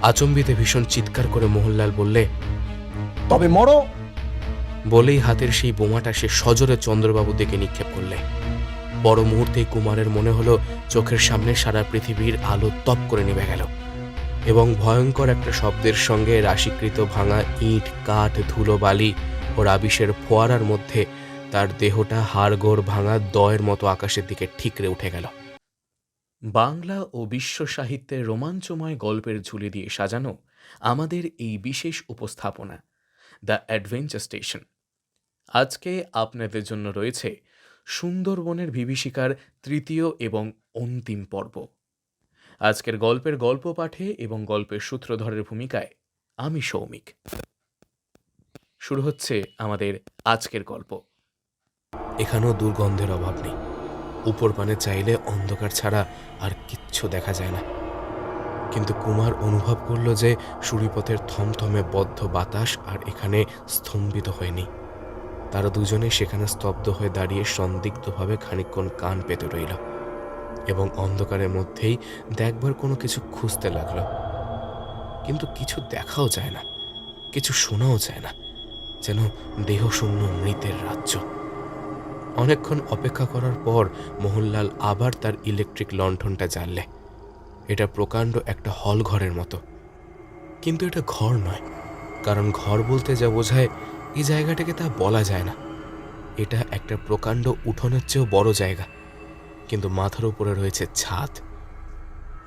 আচম্বিতে ভীষণ চিৎকার করে মোহনলাল বললে, তবে মরো। বলেই হাতের সেই বোমাটা সে সজোরে চন্দ্রবাবুর দিকে নিক্ষেপ করলে। বড় মুহূর্তেই কুমারের মনে হলো চোখের সামনে সারা পৃথিবীর আলো তপ করে নেমে গেল এবং ভয়ঙ্কর একটা শব্দের সঙ্গে রাশিকৃত ভাঙা ইট, কাঠ, ধুলো, বালি ও রাবিশের ফোয়ারার মধ্যে তার দেহটা হাড়গোড় ভাঙা দয়ের মতো আকাশের দিকে ঠিকরে উঠে গেল। বাংলা ও বিশ্ব সাহিত্যের রোমাঞ্চময় গল্পের ঝুলি দিয়ে সাজানো আমাদের এই বিশেষ উপস্থাপনা দ্য অ্যাডভেঞ্চার স্টেশন। আজকে আপনাদের জন্য রয়েছে সুন্দরবনের বিভীষিকার তৃতীয় এবং অন্তিম পর্ব। আজকের গল্পের গল্প পাঠে এবং গল্পের সূত্রধরের ভূমিকায় আমি সৌমিক। শুরু হচ্ছে আমাদের আজকের গল্প। এখানেও দুর্গন্ধের অভাব নেই। উপর পানে চাইলে অন্ধকার ছাড়া আর কিচ্ছু দেখা যায় না। কিন্তু কুমার অনুভব করল যে সুড়িপথের থমথমে বদ্ধ বাতাস আর এখানে স্তম্ভিত হয়নি। তারা দুজনে সেখানে স্তব্ধ হয়ে দাঁড়িয়ে সন্দিগ্ধভাবে খানিকক্ষণ কান পেতে রইল এবং অন্ধকারের মধ্যেই দেখবার কোনো কিছু খুঁজতে লাগলো। কিন্তু কিছু দেখাও যায় না, কিছু শোনাও যায় না, যেন দেহশূন্য মৃতের রাজ্য। অনেকক্ষণ অপেক্ষা করার পর মোহনলাল আবার তার ইলেকট্রিক লণ্ঠনটা জ্বাললে। এটা প্রকাণ্ড একটা হল ঘরের মতো, কিন্তু এটা ঘর নয়, কারণ ঘর বলতে যা বোঝায় এই জায়গাটাকে তা বলা যায় না। এটা একটা প্রকাণ্ড উঠোনের চেয়েও বড় জায়গা, কিন্তু মাথার উপরে রয়েছে ছাদ।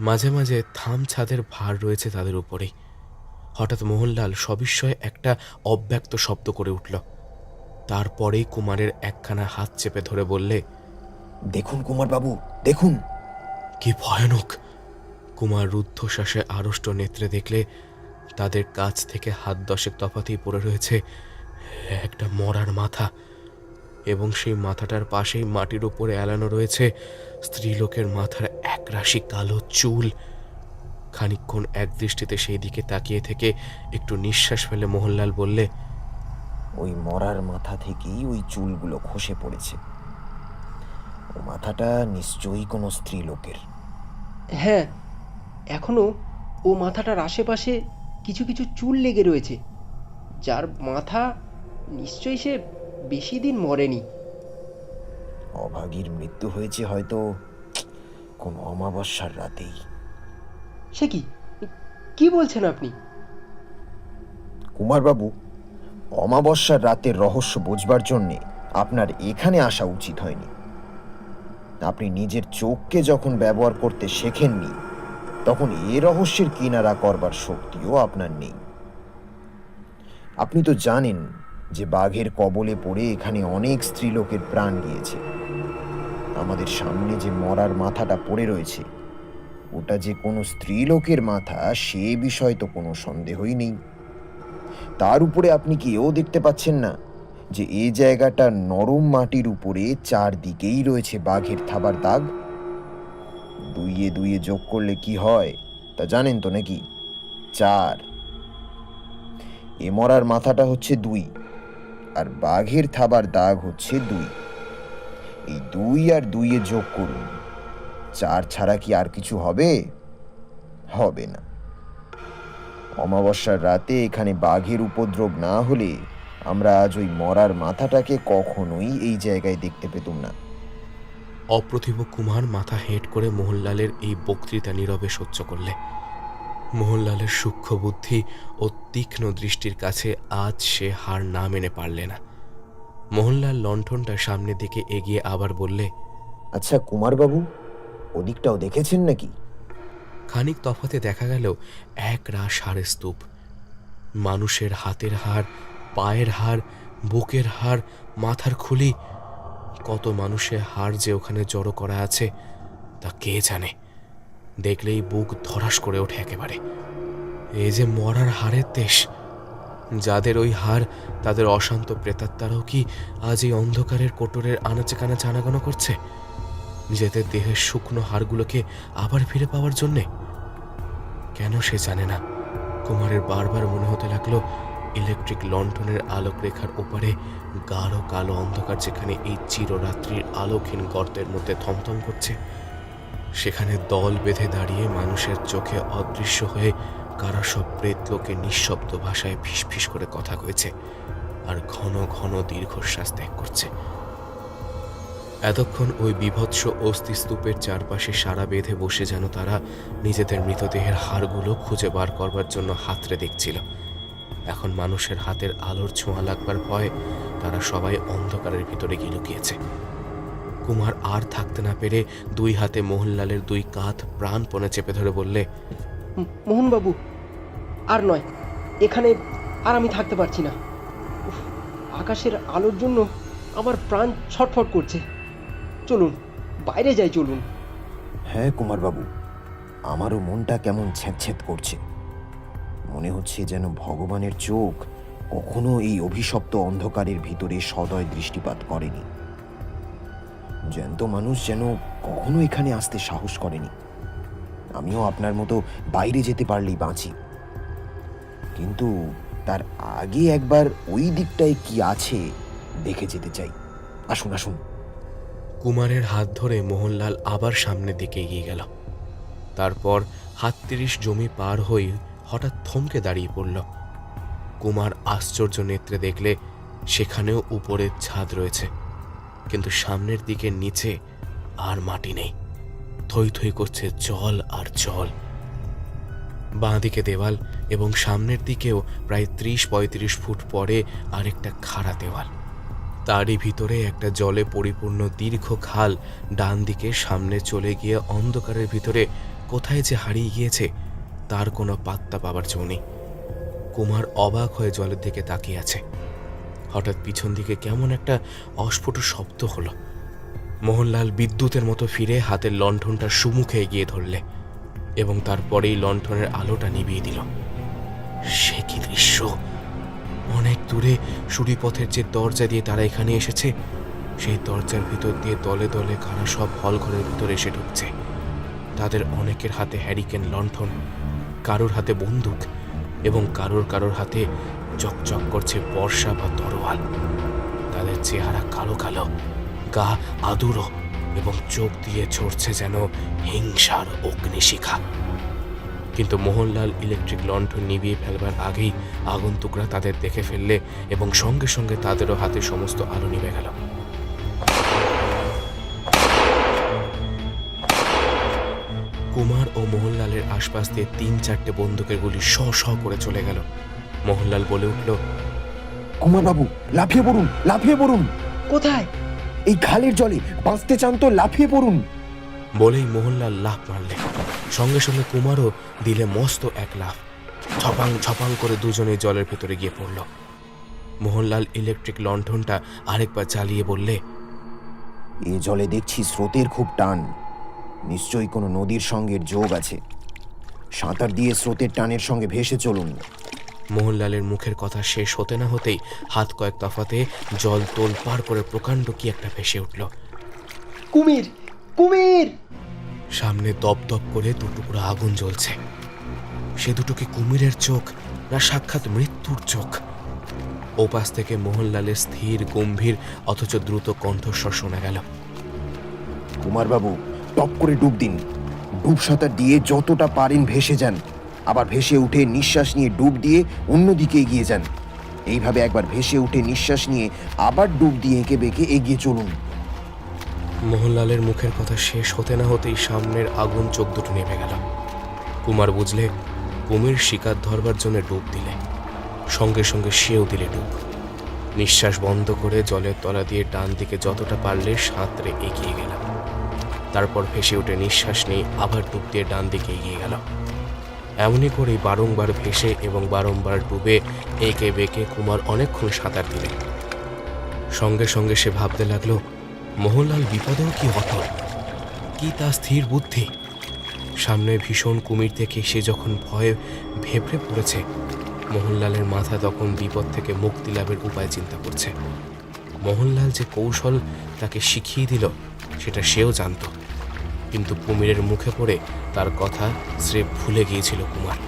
মাঝে মাঝে থাম ছাদের ভার রয়েছে তাদের উপরেই। হঠাৎ মোহনলাল সবিস্ময়ে একটা অব্যক্ত শব্দ করে উঠল। তারপরেই কুমারের একখানা হাত চেপে ধরে বললে, দেখুন কুমারবাবু, দেখুন। কি ভয়ানক! কুমার রুদ্ধশ্বাসে আড়ষ্ট নেত্রে দেখলে তাদের কাছ থেকে হাত 10 তফাতেই পড়ে রয়েছে একটা মরার মাথা, এবং সেই মাথাটার পাশেই মাটির উপরে এলানো রয়েছে স্ত্রীলোকের মাথার একরাশি কালো চুল। খানিকক্ষণ এক দৃষ্টিতে সেই দিকে তাকিয়ে থেকে একটু নিঃশ্বাস ফেলে মোহনলাল বললে, ওই মরার মাথা থেকেই ওই চুলগুলো খসে পড়েছে। ও মাথাটা নিশ্চয়ই কোনো স্ত্রীলোকের। হ্যাঁ, এখনো ও মাথাটার আশেপাশে কিছু কিছু চুল লেগে রয়েছে। যার মাথা, নিশ্চয়ই সে বেশি দিন মরেনি। অভাগীর মৃত্যু হয়েছে হয়তো কোনো অমাবস্যার রাতেই। সে কি, কি বলছেন আপনি? কুমারবাবু, অমাবস্যার রাতের রহস্য বোঝবার জন্যে আপনার এখানে আসা উচিত হয়নি। আপনি নিজের চোখকে যখন ব্যবহার করতে শেখেননি, তখন এ রহস্যের কিনারা করবার শক্তিও আপনার নেই। আপনি তো জানেন যে বাঘের কবলে পড়ে এখানে অনেক স্ত্রীলোকের প্রাণ গিয়েছে। আমাদের সামনে যে মরার মাথাটা পড়ে রয়েছে, ওটা যে কোনো স্ত্রীলোকের মাথা, সে বিষয়ে তো কোনো সন্দেহই নেই। তার উপরে আপনি কি এও দেখতে পাচ্ছেন না যে এই জায়গাটা নরম মাটির উপরে চারদিকেই রয়েছে বাঘের থাবার দাগ? দুইয়ে দুইয়ে যোগ করলে কি হয় তা জানেন তো নাকি? 4। এ মরার মাথাটা হচ্ছে 2, আর বাঘের থাবার দাগ হচ্ছে 2। এই 2 আর 2 যোগ করুন। 4 ছাড়া কি আর কিছু হবে? হবে না। অমাবস্যার রাতে এখানে বাঘের উপদ্রব না হলে আমরা আজ ওই মরার মাথাটাকে কখনোই এই জায়গায় দেখতে পেতুম না। অপ্রতিভ কুমার মাথা হেঁট করে মোহনলালের এই বক্তৃতা নীরবে সহ্য করলে। মোহনলালের সূক্ষ্ম বুদ্ধি ও তীক্ষ্ণ দৃষ্টির কাছে আজ সে হার না মেনে পারলে না। মোহনলাল লণ্ঠনটা সামনের দিকে এগিয়ে আবার বললে, আচ্ছা কুমারবাবু, ওদিকটাও দেখেছেন নাকি? খানিক তফাতে দেখা গেল এক রাশ হাড়ের স্তূপ। মানুষের হাতের হাড়, পায়ের হাড়, বুকের হাড়, মাথার খুলি। কত মানুষের হাড় যে ওখানে জড়ো করা আছে তা কে জানে। দেখলেই বুক ধড়াস করে ওঠে একেবারে। এই যে মরার হাড়ের দেশ। যাদের ওই হাড়, তাদের অশান্ত প্রেতাত্মারাও কি আজ এই অন্ধকারের কোটরের আনাচে কানাচে আনাগোনা করছে নিজেদের দেহের শুকনো হাড়গুলোকে আবার ফিরে পাওয়ার জন্যে? কেন সে জানে না। কুমারের বারবার মনে হতে লাগলো ইলেকট্রিক লণ্ঠনের আলোক রেখার ওপারে গাঢ় কালো অন্ধকার যেখানে এই চিররাত্রির আলোকহীন গর্তের মধ্যে থমথম করছে, সেখানে দল বেঁধে দাঁড়িয়ে মানুষের চোখে অদৃশ্য হয়ে কারা সব প্রেতলোকে নিঃশব্দ ভাষায় ফিসফিস করে কথা কয়েছে আর ঘন ঘন দীর্ঘশ্বাস ত্যাগ করছে। এতক্ষণ ওই বিভৎস অস্থিস্তূপের চারপাশে সারা বেঁধে বসে যেন তারা নিজেদের মৃতদেহের হাড়গুলো খুঁজে বার করবার জন্য হাতড়ে দেখছিল। এখন মানুষের হাতের আলোর ছোঁয়া লাগবার ভয়ে তারা সবাই অন্ধকারের ভিতরে গিয়ে লুকিয়েছে। কুমার আর থাকতে না পেরে দুই হাতে মোহনলালের দুই কাঁধ প্রাণপণে চেপে ধরে বললে, মোহনবাবু, আর নয়, এখানে আর আমি থাকতে পারছি না। উফ, আকাশের আলোর জন্য আমার প্রাণ ছটফট করছে। চলুন, বাইরে যাই, চলুন। হ্যাঁ কুমারবাবু, আমারও মনটা কেমন ছ্যাঁত করছে। মনে হচ্ছে যেন ভগবানের চোখ কখনো এই অভিশপ্ত অন্ধকারের ভিতরে সদয় দৃষ্টিপাত করেনি। জ্যান্ত মানুষ যেন কখনো এখানে আসতে সাহস করেনি। আমিও আপনার মতো বাইরে যেতে পারলেই বাঁচি, কিন্তু তার আগে একবার ওই দিকটায় কি আছে দেখে যেতে চাই। আসুন আসুন। কুমারের হাত ধরে মোহনলাল আবার সামনের দিকে এগিয়ে গেল। তারপর ৩৭ জমি পার হয়ে হঠাৎ থমকে দাঁড়িয়ে পড়ল। কুমার আশ্চর্য নেত্রে দেখলে সেখানেও উপরের ছাদ রয়েছে, কিন্তু সামনের দিকে নিচে আর মাটি নেই। থই থই করছে জল আর জল। বাঁ দিকে দেওয়াল এবং সামনের দিকেও প্রায় ৩০-৩৫ ফুট পরে আরেকটা খাড়া দেওয়াল। তারই ভিতরে একটা জলে পরিপূর্ণ দীর্ঘ খাল ডান দিকে সামনে চলে গিয়ে অন্ধকারের ভিতরে কোথায় যে হারিয়ে গিয়েছে তার কোনো পাত্তা পাবার জো নেই। কুমার অবাক হয়ে জলের দিকে তাকিয়ে আছে। হঠাৎ পিছন দিকে কেমন একটা অস্ফুট শব্দ হলো। মোহনলাল বিদ্যুতের মতো ফিরে হাতের লণ্ঠনটা সুমুখে এগিয়ে ধরলে এবং তারপরেই লণ্ঠনের আলোটা নিভিয়ে দিল। সে কি দৃশ্য! অনেক দূরে সুড়িপথের যে দরজা দিয়ে তারা এখানে এসেছে, সেই দরজার ভিতর দিয়ে দলে দলে কারা সব হলঘরের ভিতরে এসে ঢুকছে। তাদের অনেকের হাতে হ্যারিকেন লণ্ঠন, কারোর হাতে বন্দুক এবং কারোর হাতে চকচক করছে বর্ষা বা তরোয়াল। তাদের চেহারা কালো কালো, গা আদুরো এবং চোখ দিয়ে ঝরছে যেন হিংসার অগ্নিশিখা। কিন্তু মোহনলাল ইলেকট্রিক লণ্ঠন নিভিয়ে ফেলবার আগেই আগন্তুকরা তাদের দেখে ফেললে এবং সঙ্গে সঙ্গে তাদেরও হাতে সমস্ত আলো নিভে গেল। কুমার ও মোহনলালের আশপাশ দিয়ে ৩-৪টে বন্দুকের গুলি শ শ করে চলে গেল। মোহনলাল বলে উঠল, কুমারবাবু, লাফিয়ে পড়ুন, লাফিয়ে পড়ুন! কোথায়? এই খালের জলে বাঁচতে চান তো লাফিয়ে পড়ুন। বলেই মোহনলাল লাফ মারলে। সঙ্গে সঙ্গে কুমারও দিলে মস্ত এক লাফ। ছপাং ছপাং করে দুজনে জলের ভেতরে গিয়ে পড়ল। মোহনলাল ইলেকট্রিক লণ্ঠনটা আরেকবার চালিয়ে বললে, এ জলে দেখছি স্রোতের খুব টান। নিশ্চয়ই কোনো নদীর সঙ্গে যোগ আছে। সাঁতার দিয়ে স্রোতের টানের সঙ্গে ভেসে চলুন। মোহনলালের মুখের কথা শেষ হতে না হতেই হাত কয়েক তফাতে জল তোল পার করে প্রকাণ্ড কি একটা ভেসে উঠল। কুমির! কুমির! সামনে দপদপ করে দুটুকরো আগুন জ্বলছে। সে দুটো কি কুমিরের চোখ না সাক্ষাৎ মৃত্যুর চোখ? ওপাশ থেকে মোহনলালের স্থির গম্ভীর অথচ দ্রুত কণ্ঠস্বর শোনা গেল, কুমারবাবু, টপ করে ডুব দিন। ডুব সাঁতার দিয়ে যতটা পারেন ভেসে যান, আবার ভেসে উঠে নিঃশ্বাস নিয়ে ডুব দিয়ে অন্যদিকে এগিয়ে যান। এইভাবে একবার ভেসে উঠে নিঃশ্বাস নিয়ে আবার ডুব দিয়ে এঁকে বেঁকে এগিয়ে চলুন। মোহনলালের মুখের কথা শেষ হতে না হতেই সামনের আগুন চোখ দুটো নেমে গেল। কুমার বুঝলে কুমির শিকার ধরবার জন্য ডুব দিলে। সঙ্গে সঙ্গে সেও দিলে ডুব। নিঃশ্বাস বন্ধ করে জলের তলা দিয়ে ডান দিকে যতটা পারলে সাঁতরে এগিয়ে গেল। তারপর ভেসে উঠে নিঃশ্বাস নিয়ে আবার ডুব দিয়ে ডান দিকে এগিয়ে গেল। এমনই করেই বারংবার ভেসে এবং বারংবার ডুবে এঁকে বেঁকে কুমার অনেকক্ষণ সাঁতার দিলে। সঙ্গে সঙ্গে সে ভাবতে লাগলো, মোহনলাল বিপদেও কি অটল, কি তা স্থির বুদ্ধি। সামনে ভীষণ কুমির দেখে সে যখন ভয়ে ভেবড়ে পড়েছে, মোহনলালের মাথা তখন বিপদ থেকে মুক্তি লাভের উপায় চিন্তা করছে। মোহনলাল যে কৌশল তাকে শিখিয়ে দিল সেটা সেও জানত, কিন্তু কুমিরের মুখে পড়ে তার কথা স্রেফ ভুলে গিয়েছিল কুমার।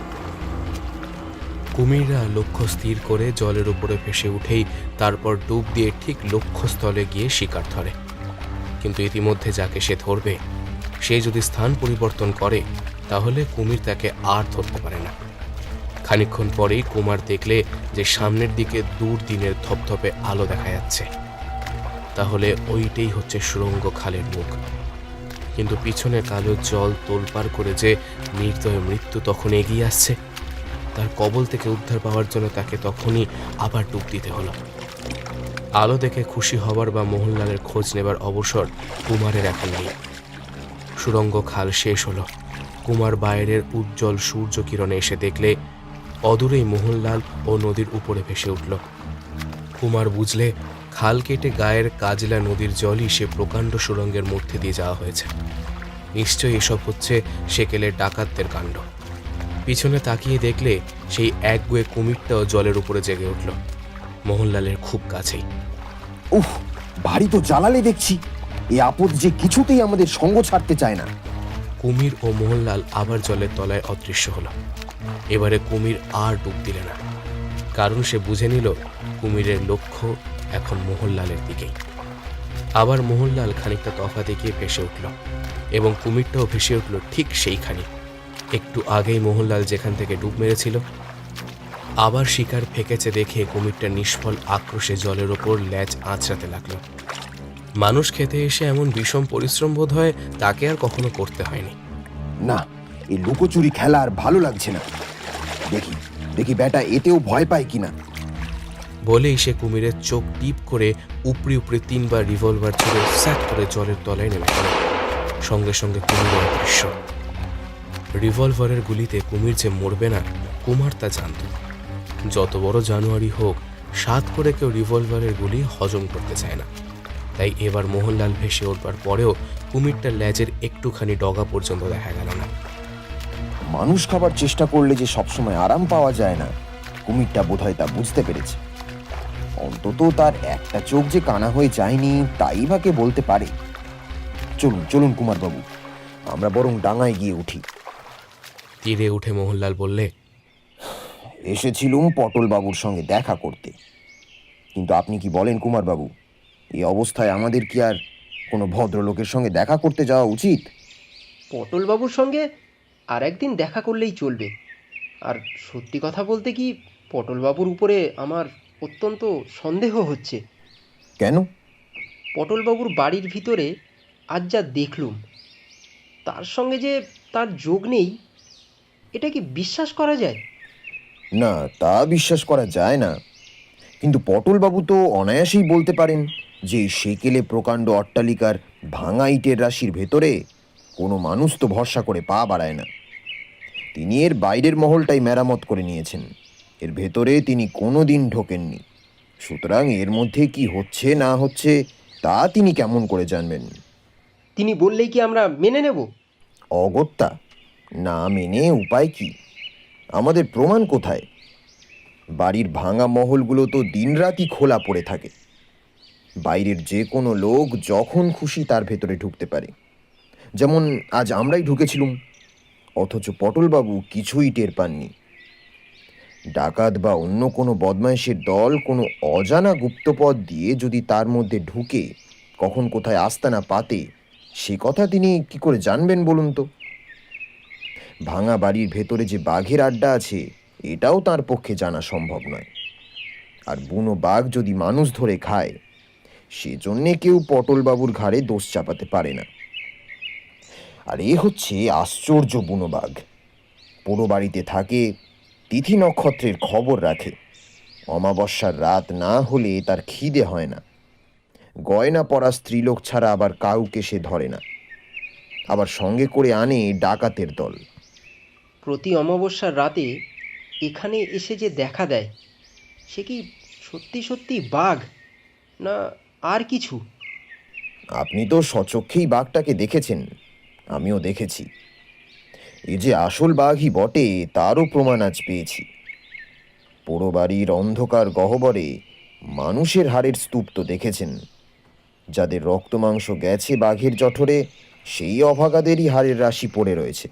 কুমিররা লক্ষ্য স্থির করে জলের উপরে ভেসে উঠেই তারপর ডুব দিয়ে ঠিক লক্ষ্যস্থলে গিয়ে শিকার ধরে। কিন্তু ইতিমধ্যে যাকে সে ধরবে সে যদি স্থান পরিবর্তন করে তাহলে কুমির তাকে আর ধরতে পারে না। খানিকক্ষণ পরেই কুমার দেখলে যে সামনের দিকে দূর দিনের ধপধপে আলো দেখা যাচ্ছে। তাহলে ওইটাই হচ্ছে সুড়ঙ্গ খালের মুখ। কিন্তু পিছনে কালো জল তোলপাড় করে যে নির্দয় মৃত্যু তখন এগিয়ে আসছে, তার কবল থেকে উদ্ধার পাওয়ার জন্য তাকে তখনই আবার ডুব দিতে হলো। আলো দেখে খুশি হবার বা মোহনলালের খোঁজ নেবার অবসর কুমারের এখন নেই। সুড়ঙ্গ খাল শেষ হলো। কুমার বাইরের উজ্জ্বল সূর্য কিরণে এসে দেখলে অদূরেই মোহনলাল ও নদীর উপরে ভেসে উঠল। কুমার বুঝলে খাল কেটে গায়ের কাজলা নদীর জলই সে প্রকাণ্ড সুড়ঙ্গের মধ্যে দিয়ে যাওয়া হয়েছে। নিশ্চয়ই এসব হচ্ছে সেকেলের ডাকাতদের কাণ্ড। পিছনে তাকিয়ে দেখলে সেই একগুয়ে কুমিরটাও জলের উপরে জেগে উঠল, মোহনলালের খুব কাছেই। উফ, ভারী তো জ্বালালে দেখছি। এই আপদ যে কিছুতেই আমাদের সঙ্গ ছাড়তে চায় না। কুমির ও মোহনলাল আবার জলের তলায় অদৃশ্য হলো। এবারে কুমির আর ডুব দিলে না, কারণ সে বুঝে নিল কুমিরের লক্ষ্য এখন মোহনলালের দিকেই। আবার মোহনলাল খানিকটা তফাতে গিয়ে ভেসে উঠল এবং কুমিরটাও ভেসে উঠল ঠিক সেইখানে, একটু আগেই মোহনলাল যেখান থেকে ডুব মেরেছিল। আবার শিকার ফেকেছে দেখে কুমিরটা নিষ্ফল আক্রোশে জলের ওপর ল্যাজ আঁচড়াতে লাগলো। মানুষ খেতে এসে এমন বিষম পরিশ্রম বোধ হয় তাকে আর কখনো করতে হয়নি। না, এই লুকোচুরি খেলা আর ভালো লাগছে না। দেখি দেখি বেটা এতেও ভয় পায় কিনা। বলেই সে কুমিরের চোখ টিপ করে উপরি উপরি 3 বার রিভলভার ছুড়ে স্যাট করে জলের তলায় নেমে গেল। সঙ্গে সঙ্গে কুমিরের অদৃশ্য। রিভলভারের গুলিতে কুমির যে মরবে না, কুমার তা জানত। যত বড় জানোয়ারি হোক, সাত করে কেউ রিভলভারের গুলি হজম করতে চায় না। তাই এবার মোহনলাল ভেসে উঠবার পরেও কুমিরটার ল্যাজের একটুখানি ডগা পর্যন্ত দেখা গেল না। মানুষ খাবার চেষ্টা করলে যে সবসময় আরাম পাওয়া যায় না, কুমিরটা বোধহয় তা বুঝতে পেরেছে। অন্তত তার একটা চোখ যে কানা হয়ে যায়নি তাই বাকে বলতে পারে। চলুন চলুন কুমারবাবু, আমরা বরং ডাঙায় গিয়ে উঠি। তীরে উঠে মোহনলাল বললে, এসেছিলুম পটল বাবুর সঙ্গে দেখা করতে, কিন্তু আপনি কি বলেন কুমারবাবু, এই অবস্থায় আমাদের কি আর কোনো ভদ্রলোকের সঙ্গে দেখা করতে যাওয়া উচিত? পটলবাবুর সঙ্গে আর একদিন দেখা করলেই চলবে। আর সত্যি কথা বলতে কি, পটলবাবুর উপরে আমার অত্যন্ত সন্দেহ হচ্ছে। কেন? পটলবাবুর বাড়ির ভিতরে আজ যা দেখলুম, তার সঙ্গে যে তার যোগ নেই, এটা কি বিশ্বাস করা যায়? না, তা বিশ্বাস করা যায় না। কিন্তু পটলবাবু তো অনায়াসেই বলতে পারেন যে সেকেলে প্রকাণ্ড অট্টালিকার ভাঙা ইটের রাশির ভেতরে কোনো মানুষ তো ভরসা করে পা বাড়ায় না। তিনি এর বাইরের মহলটাই মেরামত করে নিয়েছেন, এর ভেতরে তিনি কোনো দিন ঢোকেননি। সুতরাং এর মধ্যে কি হচ্ছে না হচ্ছে তা তিনি কেমন করে জানবেন? তিনি বললেই কি আমরা মেনে নেব? অগত্যা, না মেনে উপায় কি? আমাদের প্রমাণ কোথায়? বাড়ির ভাঙা মহলগুলো তো দিনরাতই খোলা পড়ে থাকে। বাইরের যে কোনো লোক যখন খুশি তার ভেতরে ঢুকতে পারে, যেমন আজ আমরাই ঢুকেছিলুম। অথচ পটলবাবু কিছুই টের পাননি। ডাকাত বা অন্য কোনো বদমাইশের দল কোনো অজানা গুপ্তপথ দিয়ে যদি তার মধ্যে ঢুকে কখন কোথায় আস্তানা পাতে, সে কথা তিনি কি করে জানবেন বলুন তো? ভাঙা বাড়ির ভেতরে যে বাঘের আড্ডা আছে, এটাও তার পক্ষে জানা সম্ভব নয়। আর বুনো বাঘ যদি মানুষ ধরে খায়, সেজন্যে কেউ পটলবাবুর ঘাড়ে দোষ চাপাতে পারে না। আর এ হচ্ছে আশ্চর্য বুনো বাঘ। পোড়ো বাড়িতে থাকে, তিথি নক্ষত্রের খবর রাখে, অমাবস্যার রাত না হলে তার খিদে হয় না, গয়না পরা স্ত্রীলোক ছাড়া আবার কাউকে সে ধরে না, আবার সঙ্গে করে আনে ডাকাতের দল। প্রতি অমাবস্যার রাতে এখানে এসে যে দেখা দেয়, সে কি সত্যি সত্যি বাঘ, না আর কিছু? আপনি তো সচক্ষেই বাঘটাকে দেখেছেন, আমিও দেখেছি। এ যে আসল বাঘই বটে তারও প্রমাণ আজ পেয়েছি। পোড়ো বাড়ির অন্ধকার গহ্বরে মানুষের হাড়ের স্তূপ তো দেখেছেন। যাদের রক্ত মাংস গেছে বাঘের জঠরে, সেই অভাগাদেরই হাড়ের রাশি পড়ে রয়েছে।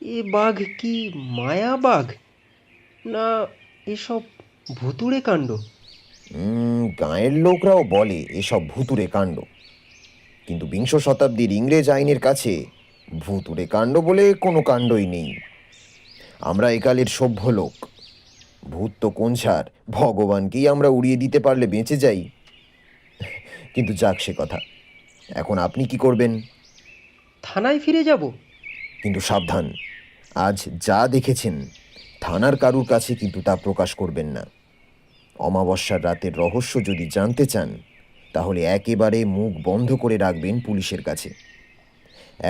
এ বাঘ কি মায়া বাঘ, না এসব ভুতুড়ে কাণ্ড? গাঁয়ের লোকরাও বলে এসব ভুতুড়ে কাণ্ড, কিন্তু বিংশ শতাব্দীর ইংরেজ আইনের কাছে ভুতুড়ে কাণ্ড বলে কোনো কাণ্ডই নেই। আমরা একালের সভ্য লোক। ভূত তো কোন ছাড়, ভগবানকেই আমরা উড়িয়ে দিতে পারলে বেঁচে যাই। কিন্তু যাক সে কথা, এখন আপনি কি করবেন? থানায় ফিরে যাব? কিন্তু সাবধান, আজ যা দেখেছেন থানার কারুর কাছে কিন্তু তা প্রকাশ করবেন না। অমাবস্যার রাতের রহস্য যদি জানতে চান তাহলে একেবারে মুখ বন্ধ করে রাখবেন পুলিশের কাছে।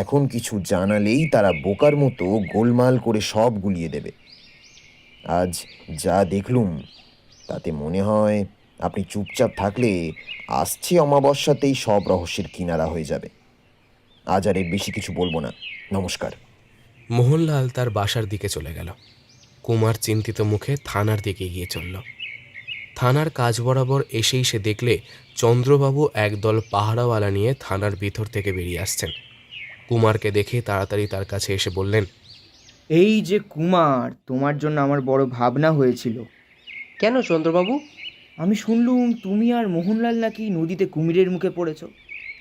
এখন কিছু জানালেই তারা বোকার মতো গোলমাল করে সব গুলিয়ে দেবে। আজ যা দেখলুম তাতে মনে হয় আপনি চুপচাপ থাকলে আসছে অমাবস্যাতেই সব রহস্যের কিনারা হয়ে যাবে। আজ আর এর বেশি কিছু বলবো না, নমস্কার। মোহনলাল তার বাসার দিকে চলে গেল। কুমার চিন্তিত মুখে থানার দিকে এগিয়ে চলল। থানার কাজ বরাবর এসেই সে দেখলে চন্দ্রবাবু একদল পাহারাওয়ালা নিয়ে থানার ভিতর থেকে বেরিয়ে আসছেন। কুমারকে দেখে তাড়াতাড়ি তার কাছে এসে বললেন, এই যে কুমার, তোমার জন্য আমার বড় ভাবনা হয়েছিল। কেন চন্দ্রবাবু? আমি শুনলুম তুমি আর মোহনলাল নাকি নদীতে কুমিরের মুখে পড়েছো।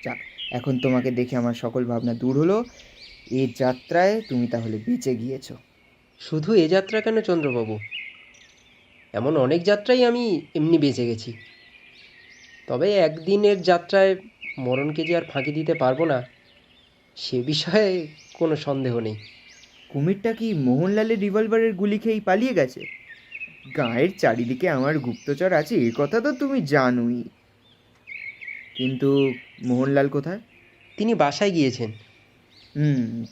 যাক, এখন তোমাকে দেখে আমার সকল ভাবনা দূর হলো। এ যাত্রায় তুমি তাহলে বেঁচে গিয়েছো। শুধু এ যাত্রা কেন চন্দ্রবাবু, এমন অনেক যাত্রাই আমি এমনি বেঁচে গেছি। তবে একদিনের যাত্রায় মরণকে যে আর ফাঁকি দিতে পারবো না, সে বিষয়ে কোনো সন্দেহ নেই। কুমিরটা কি মোহনলালের রিভলভারের গুলি খেয়েই পালিয়ে গেছে? গাঁয়ের চারিদিকে আমার গুপ্তচর আছে, এ কথা তো তুমি জানোই। কিন্তু মোহনলাল কোথায়? তিনি বাসায় গিয়েছেন।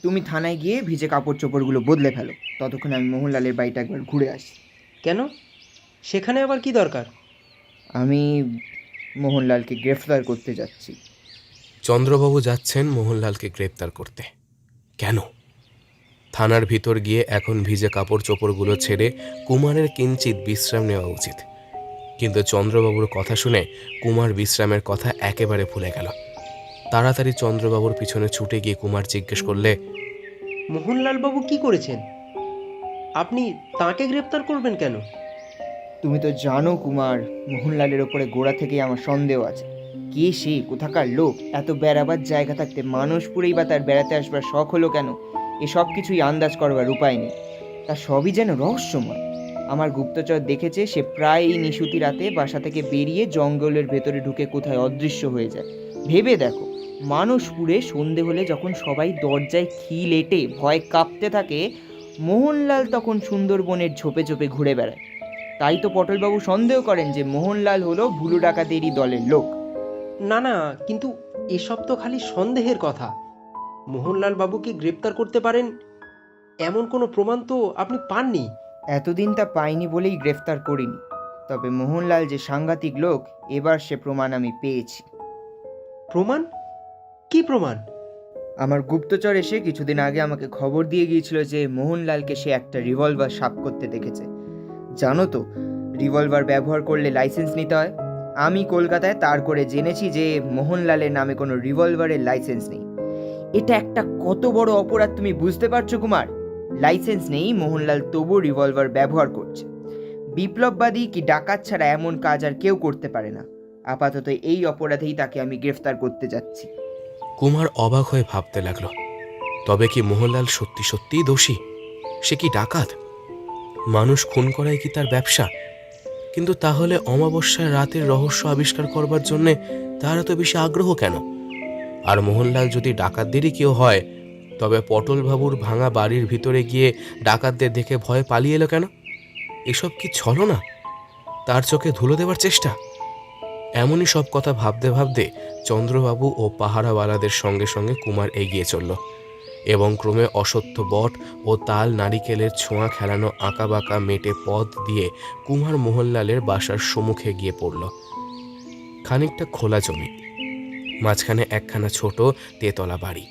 তুমি থানায় গিয়ে ভিজে কাপড় চোপড়গুলো বদলে ফেলো, ততক্ষণে আমি মোহনলালের বাড়িটা একবার ঘুরে আসি। কেন? সেখানে আবার কি দরকার? আমি মোহনলালকে গ্রেফতার করতে যাচ্ছি। চন্দ্রবাবু যাচ্ছেন মোহনলালকে গ্রেপ্তার করতে। কেন? থানার ভিতর গিয়ে এখন ভিজে কাপড় চোপড়গুলো ছেড়ে কুমারের কিঞ্চিত বিশ্রাম নেওয়া উচিত। কিন্তু চন্দ্রবাবুর কথা শুনে কুমার বিশ্রামের কথা একেবারে ভুলে গেল। তাড়াতাড়ি চন্দ্রবাবুর পিছনে ছুটে গিয়ে কুমার জিজ্ঞেস করলে, মোহনলাল বাবু কি করেছেন? আপনি তাকে গ্রেপ্তার করবেন কেন? তুমি তো জানো কুমার, মোহনলালের ওপরে গোড়া থেকেই আমার সন্দেহ আছে। কে সে, কোথাকার লোক? এত বেড়াবার জায়গা থাকতে মানসপুরেই বা তার বেড়াতে আসবার শখ হলো কেন? এসব কিছুই আন্দাজ করবার উপায় নেই। তা সবই যেন রহস্যময়। আমার গুপ্তচর দেখেছে সে প্রায় এই নিশুতি রাতে বাসা থেকে বেরিয়ে জঙ্গলের ভেতরে ঢুকে কোথায় অদৃশ্য হয়ে যায়। ভেবে দেখো, মানসপুরে সন্ধে হলে যখন সবাই দরজায় খিল এঁটে ভয় কাঁপতে থাকে, মোহনলাল তখন সুন্দরবনের ঝোপে ঝোপে ঘুরে বেড়ায়। তাই তো পটলবাবু সন্দেহ করেন যে মোহনলাল হলো ভুলু ডাকাতেরই দলের লোক। না না, কিন্তু এসব তো খালি সন্দেহের কথা। মোহনলাল বাবুকে গ্রেপ্তার করতে পারেন এমন কোনো প্রমাণ তো আপনি পাননি। এতদিন তা পাইনি বলেই গ্রেফতার করিনি। তবে মোহনলাল যে সাংঘাতিক লোক, এবার সে প্রমাণ আমি পেয়েছি। প্রমাণ? কি প্রমাণ? আমার গুপ্তচর এসে কিছুদিন আগে আমাকে খবর দিয়ে গিয়েছিল যে মোহনলালকে সে একটা রিভলভার সাপ করতে দেখেছে। জানো তো, রিভলভার ব্যবহার করলে লাইসেন্স নিতে হয়। আমি কলকাতায় তার করে জেনেছি যে মোহনলালের নামে কোনো রিভলভারের লাইসেন্স নেই। এটা একটা কত বড় অপরাধ তুমি বুঝতে পারছো কুমার? লাইসেন্স নেই, মোহনলাল তবু রিভলভার ব্যবহার করছে। বিপ্লববাদী কি ডাকাত ছাড়া এমন কাজ আর কেউ করতে পারে না। আপাতত এই অপরাধেই তাকে আমি গ্রেফতার করতে যাচ্ছি। কুমার অবাক হয়ে ভাবতে লাগলো, তবে কি মোহনলাল সত্যি সত্যিই দোষী? সে কি ডাকাত? মানুষ খুন করাই কি তার ব্যবসা? কিন্তু তাহলে অমাবস্যার রাতের রহস্য আবিষ্কার করবার জন্যে তার এত বেশি আগ্রহ কেন? আর মোহনলাল যদি ডাকাতদেরই কেউ হয়, তবে পটলবাবুর ভাঙা বাড়ির ভিতরে গিয়ে ডাকাতদের দেখে ভয়ে পালিয়ে এলো কেন? এসব কি ছলনা? তার চোখে ধুলো দেওয়ার চেষ্টা? এমনই সব কথা ভাবতে ভাবতে চন্দ্রবাবু ও পাহারাওয়ালাদের সঙ্গে সঙ্গে কুমার এগিয়ে চলল এবং ক্রমে অসত্য বট ও তাল নারিকেলের ছোঁয়া খেলানো আঁকাবাঁকা মেটে পথ দিয়ে কুমার মোহনলালের বাসার সম্মুখে গিয়ে পড়ল। খানিকটা খোলা জমি, মাঝখানে একখানা ছোট তেতলা বাড়ি।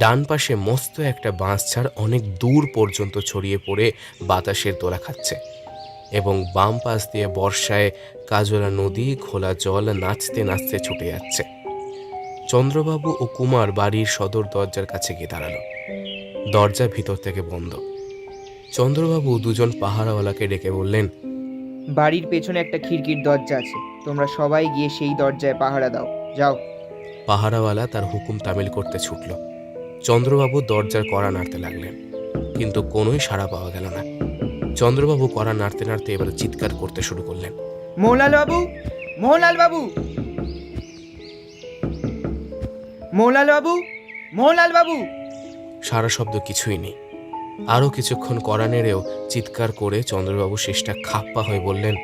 ডান পাশে মস্ত একটা বাঁশঝাড় অনেক দূর পর্যন্ত ছড়িয়ে পড়ে বাতাসের দোলা খাচ্ছে এবং বাম পাশ দিয়ে বর্ষায় কাজলা নদী খোলা জল নাচতে নাচতে ছুটে যাচ্ছে। চন্দ্রবাবু ও কুমার বাড়ির সদর দরজার কাছে গিয়ে দাঁড়ালো। দরজা ভিতর থেকে বন্ধ। চন্দ্রবাবু দুজন পাহারাওয়ালাকে ডেকে বললেন, বাড়ির পেছনে একটা খিড়কির দরজা আছে, তোমরা সবাই গিয়ে সেই দরজায় পাহারা দাও, যাও। পাহারাওয়ালা তার হুকুম তামিল করতে ছুটল। চন্দ্রবাবু দরজার কড়া নাড়তে লাগলেন। কিন্তু কোনোই সাড়া পাওয়া গেল না। চন্দ্রবাবু কড়া নাড়তে নাড়তে এবার চিৎকার করতে শুরু করলেন। মোহনলাল বাবু, মোহনলাল বাবু, মোহনলাল বাবু, মোহনলাল বাবু। সারা শব্দ কিছুই নেই। আরও কিছুক্ষণ কড়া নেড়েও চিৎকার করে চন্দ্রবাবু শেষটা খাপ্পা হয়ে বললেন,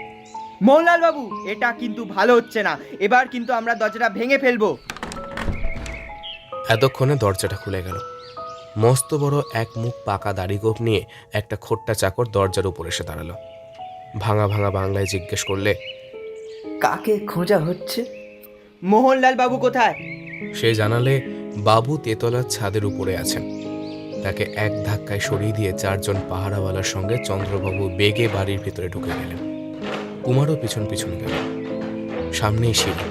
মোহনলাল বাবু, এটা কিন্তু ভালো হচ্ছে না। এবার কিন্তু আমরা দরজাটা ভেঙে ফেলবো। এতক্ষণে দরজাটা খুলে গেল। মস্ত বড় এক মুখ পাকা দাড়িগোঁফ নিয়ে একটা খোট্টা চাকর দরজার উপর এসে দাঁড়ালো। ভাঙা ভাঙা বাংলায় জিজ্ঞেস করলে, কাকে খোঁজা হচ্ছে? মোহনলাল বাবু কোথায়? সে জানালে বাবু তেতলার ছাদের উপরে আছেন। তাকে এক ধাক্কায় সরিয়ে দিয়ে 4 জন পাহারাওয়ালার সঙ্গে চন্দ্রবাবু বেগে বাড়ির ভিতরে ঢুকে গেলেন। কুমারও পিছন পিছন গেল। সামনেই সিঁড়ি।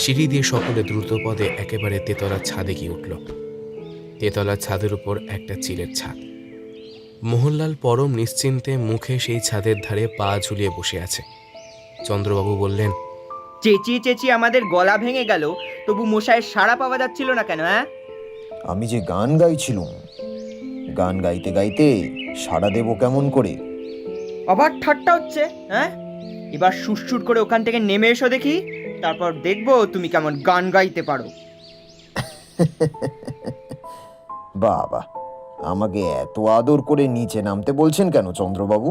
সিঁড়ি দিয়ে সকলে দ্রুত পদে একেবারে তেতলার ছাদে গিয়ে উঠল। তেতলার ছাদের উপর একটা চিলের ছাদ। মোহনলাল পরম নিশ্চিন্তে মুখে সেই ছাদের ধারে পা ঝুলিয়ে বসে আছে। চন্দ্রবাবু বললেন, চেঁচিয়ে চেঁচিয়ে আমাদের গলা ভেঙে গেল, তবু মশাইয়ের সাড়া পাওয়া যাচ্ছিল না কেন? হ্যাঁ, আমি যে গান গাইছিলুম, গান গাইতে গাইতে সাড়া দেব কেমন করে? আবার ঠাট্টা হচ্ছে? হ্যাঁ, এবার সুরসুর করে ওখান থেকে নেমে এসো দেখি, তারপর দেখবো তুমি কেমন গান গাইতে পারো। বাবা, আমাকে এত আদর করে নিচে নামতে বলছেন কেন চন্দ্রবাবু?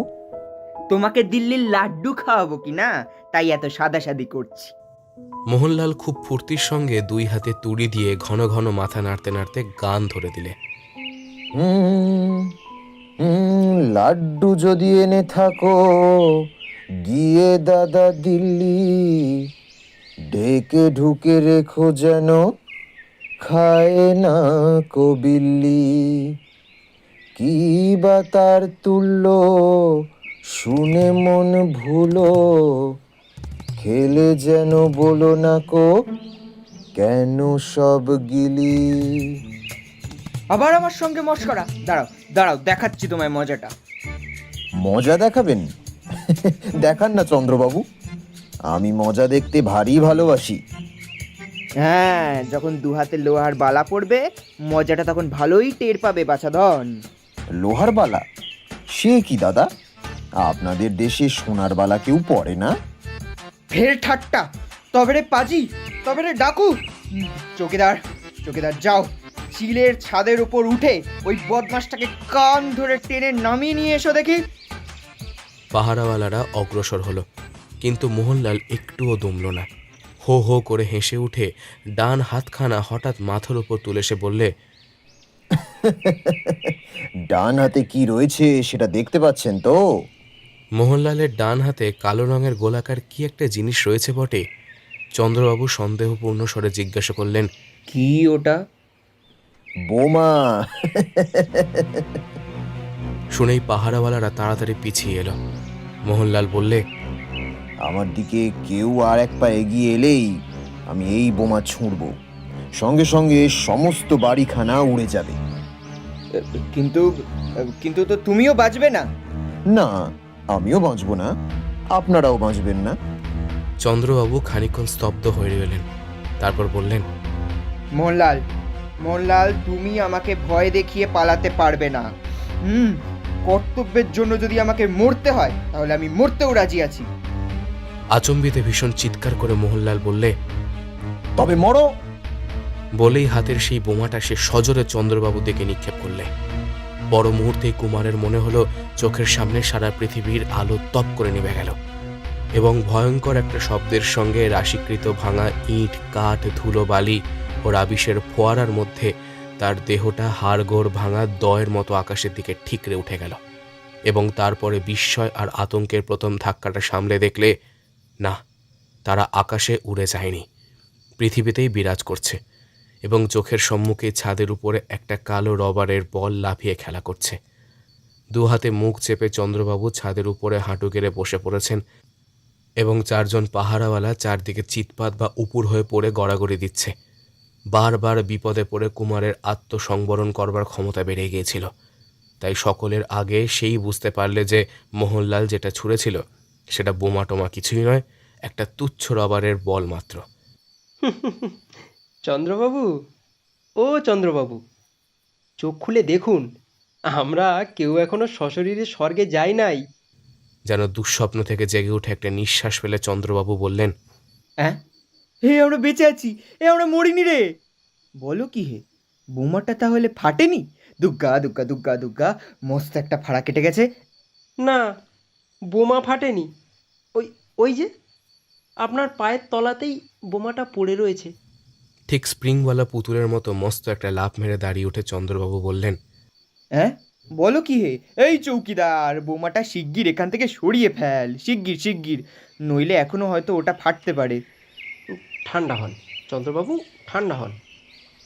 তোমাকে দিল্লির লাড্ডু খাওয়াবো কি না, তাই এত সাদাসাদি করছি। মোহনলাল খুব ফুর্তির সঙ্গে 2 হাতে তুড়ি দিয়ে ঘন ঘন মাথা নাড়তে নাড়তে গান ধরে দিলে। লাড্ডু যদি এনে থাকো গিয়ে দাদা দিল্লি, ঢেকে ঢুকে রেখো যেন খায় না কবিল্লি। কি বা তার তুল্য শুনে মন ভুলো, খেলে যেন বলো না কো কেন সব গিলি। আবার আমার সঙ্গে মস্করা? দাঁড়াও দাঁড়াও, দেখাচ্ছি তোমায় মজাটা। মজা দেখাবেন? দেখান না চন্দ্রবাবু, আমি মজা দেখতে ভারী ভালোবাসি। হ্যাঁ, যখন 2 হাতে লোহার বালা পড়বে মজাটা তখন ভালোই টের পাবে বাছাধন। লোহার বালা? সে কি দাদা, আপনাদের দেশে সোনার বালা কেউ পড়ে না? ফের ঠাট্টা? তবে রে পাজি, তবে রে ডাকু। চৌকিদার, চৌকিদার যাও, চিলের ছাদের উপর উঠে ওই বদমাসটাকে কান ধরে টেনে নামিয়ে নিয়ে এসো দেখি। পাহারাওয়ালারা অগ্রসর হলো, কিন্তু মোহনলাল একটুও দমল না। হো হো করে হেসে উঠে ডান হাতখানা হঠাৎ মাথার উপর তুলে সে বললে, ডান হাতে কি রয়েছে সেটা দেখতে পাচ্ছেন তো? মোহনলালের ডান হাতে কালো রঙের গোলাকার কি একটা জিনিস রয়েছে বটে। চন্দ্রবাবু সন্দেহপূর্ণ স্বরে জিজ্ঞাসা করলেন, কি ওটা? বোমা। শুনেই পাহারাওয়ালারা তাড়াতাড়ি পিছিয়ে এলো। মোহনলাল বললে, আমার দিকে কেউ আর এক পা এগিয়ে এলেই আমি এই বোমা ছুঁড়ব, সঙ্গে সঙ্গে সমস্ত বাড়িখানা উড়ে যাবে। কিন্তু কিন্তু তো তুমিও বাঁচবে না। না, আমিও বাঁচব না, আপনারাও বাঁচবেন না। চন্দ্রবাবু খানিকক্ষণ স্তব্ধ হয়ে গেলেন। তারপর বললেন, মোহনলাল, মোহনলাল, তুমি আমাকে ভয় দেখিয়ে পালাতে পারবে না। কর্তব্যের জন্য যদি আমাকে মরতে হয় তাহলে আমি মরতেও রাজি আছি। আচম্বিতে ভীষণ চিৎকার করে মোহনলাল বললে, তবে মরো। বলেই হাতের সেই বোমাটা সে সজোরে চন্দ্রবাবুর দিকে নিক্ষেপ করলে। বড় মুহূর্তেই কুমারের মনে হলো চোখের সামনে সারা পৃথিবীর আলো তপ করে নেমে গেল এবং ভয়ঙ্কর একটা শব্দের সঙ্গে রাশিকৃত ভাঙা ইট, কাঠ, ধুলো, বালি ও রাবিশের ফোয়ারার মধ্যে তার দেহটা হাড়গোড় ভাঙা দয়ের মতো আকাশের দিকে ঠিকরে উঠে গেল। এবং তারপরে বিস্ময় আর আতঙ্কের প্রথম ধাক্কাটা সামলে দেখলে, না, তারা আকাশে উড়ে যায়নি, পৃথিবীতেই বিরাজ করছে এবং চোখের সম্মুখে ছাদের উপরে একটা কালো রবারের বল লাফিয়ে খেলা করছে। 2 হাতে মুখ চেপে চন্দ্রবাবু ছাদের উপরে হাঁটু গেড়ে বসে পড়েছেন এবং 4 জন পাহারাওয়ালা চারদিকে চিৎপাত বা উপুর হয়ে পড়ে গড়াগড়ি দিচ্ছে। বারবার বিপদে পড়ে কুমারের আত্মসংবরণ করবার ক্ষমতা বেড়ে গিয়েছিল। তাই সকলের আগে সেই বুঝতে পারলে যে মোহনলাল যেটা ছুঁড়েছিল সেটা বোমা টোমা কিছুই নয়, একটা তুচ্ছ রবারের বল মাত্র। চন্দ্রবাবু, ও চন্দ্রবাবু, চোখ খুলে দেখুন, আমরা কেউ এখনো সশরীরে স্বর্গে যাই নাই। যেন দুঃস্বপ্ন থেকে জেগে উঠে একটা নিঃশ্বাস ফেলে চন্দ্রবাবু বললেন, হ্যাঁ, হে আমরা বেঁচে আছি, এ আমরা মরিনি রে। বলো কি হে, বোমাটা তাহলে ফাটেনি? দুগ্গা দুগ্গা দুগ্গা দুগ্গা, মস্ত একটা ফাড়া কেটে গেছে। না, বোমা ফাটেনি। ওই ওই যে আপনার পায়ের তলাতেই বোমাটা পড়ে রয়েছে। ঠিক স্প্রিংওয়ালা পুতুলের মতো মস্ত একটা লাফ মেরে দাঁড়িয়ে উঠে চন্দ্রবাবু বললেন, হ্যাঁ, বলো কি হে, এই চৌকিদার, বোমাটা শিগগির এখান থেকে সরিয়ে ফেল, শিগগির শিগগির, নইলে এখনো হয়তো ওটা ফাটতে পারে। ঠান্ডা হন চন্দ্রবাবু, ঠান্ডা হন।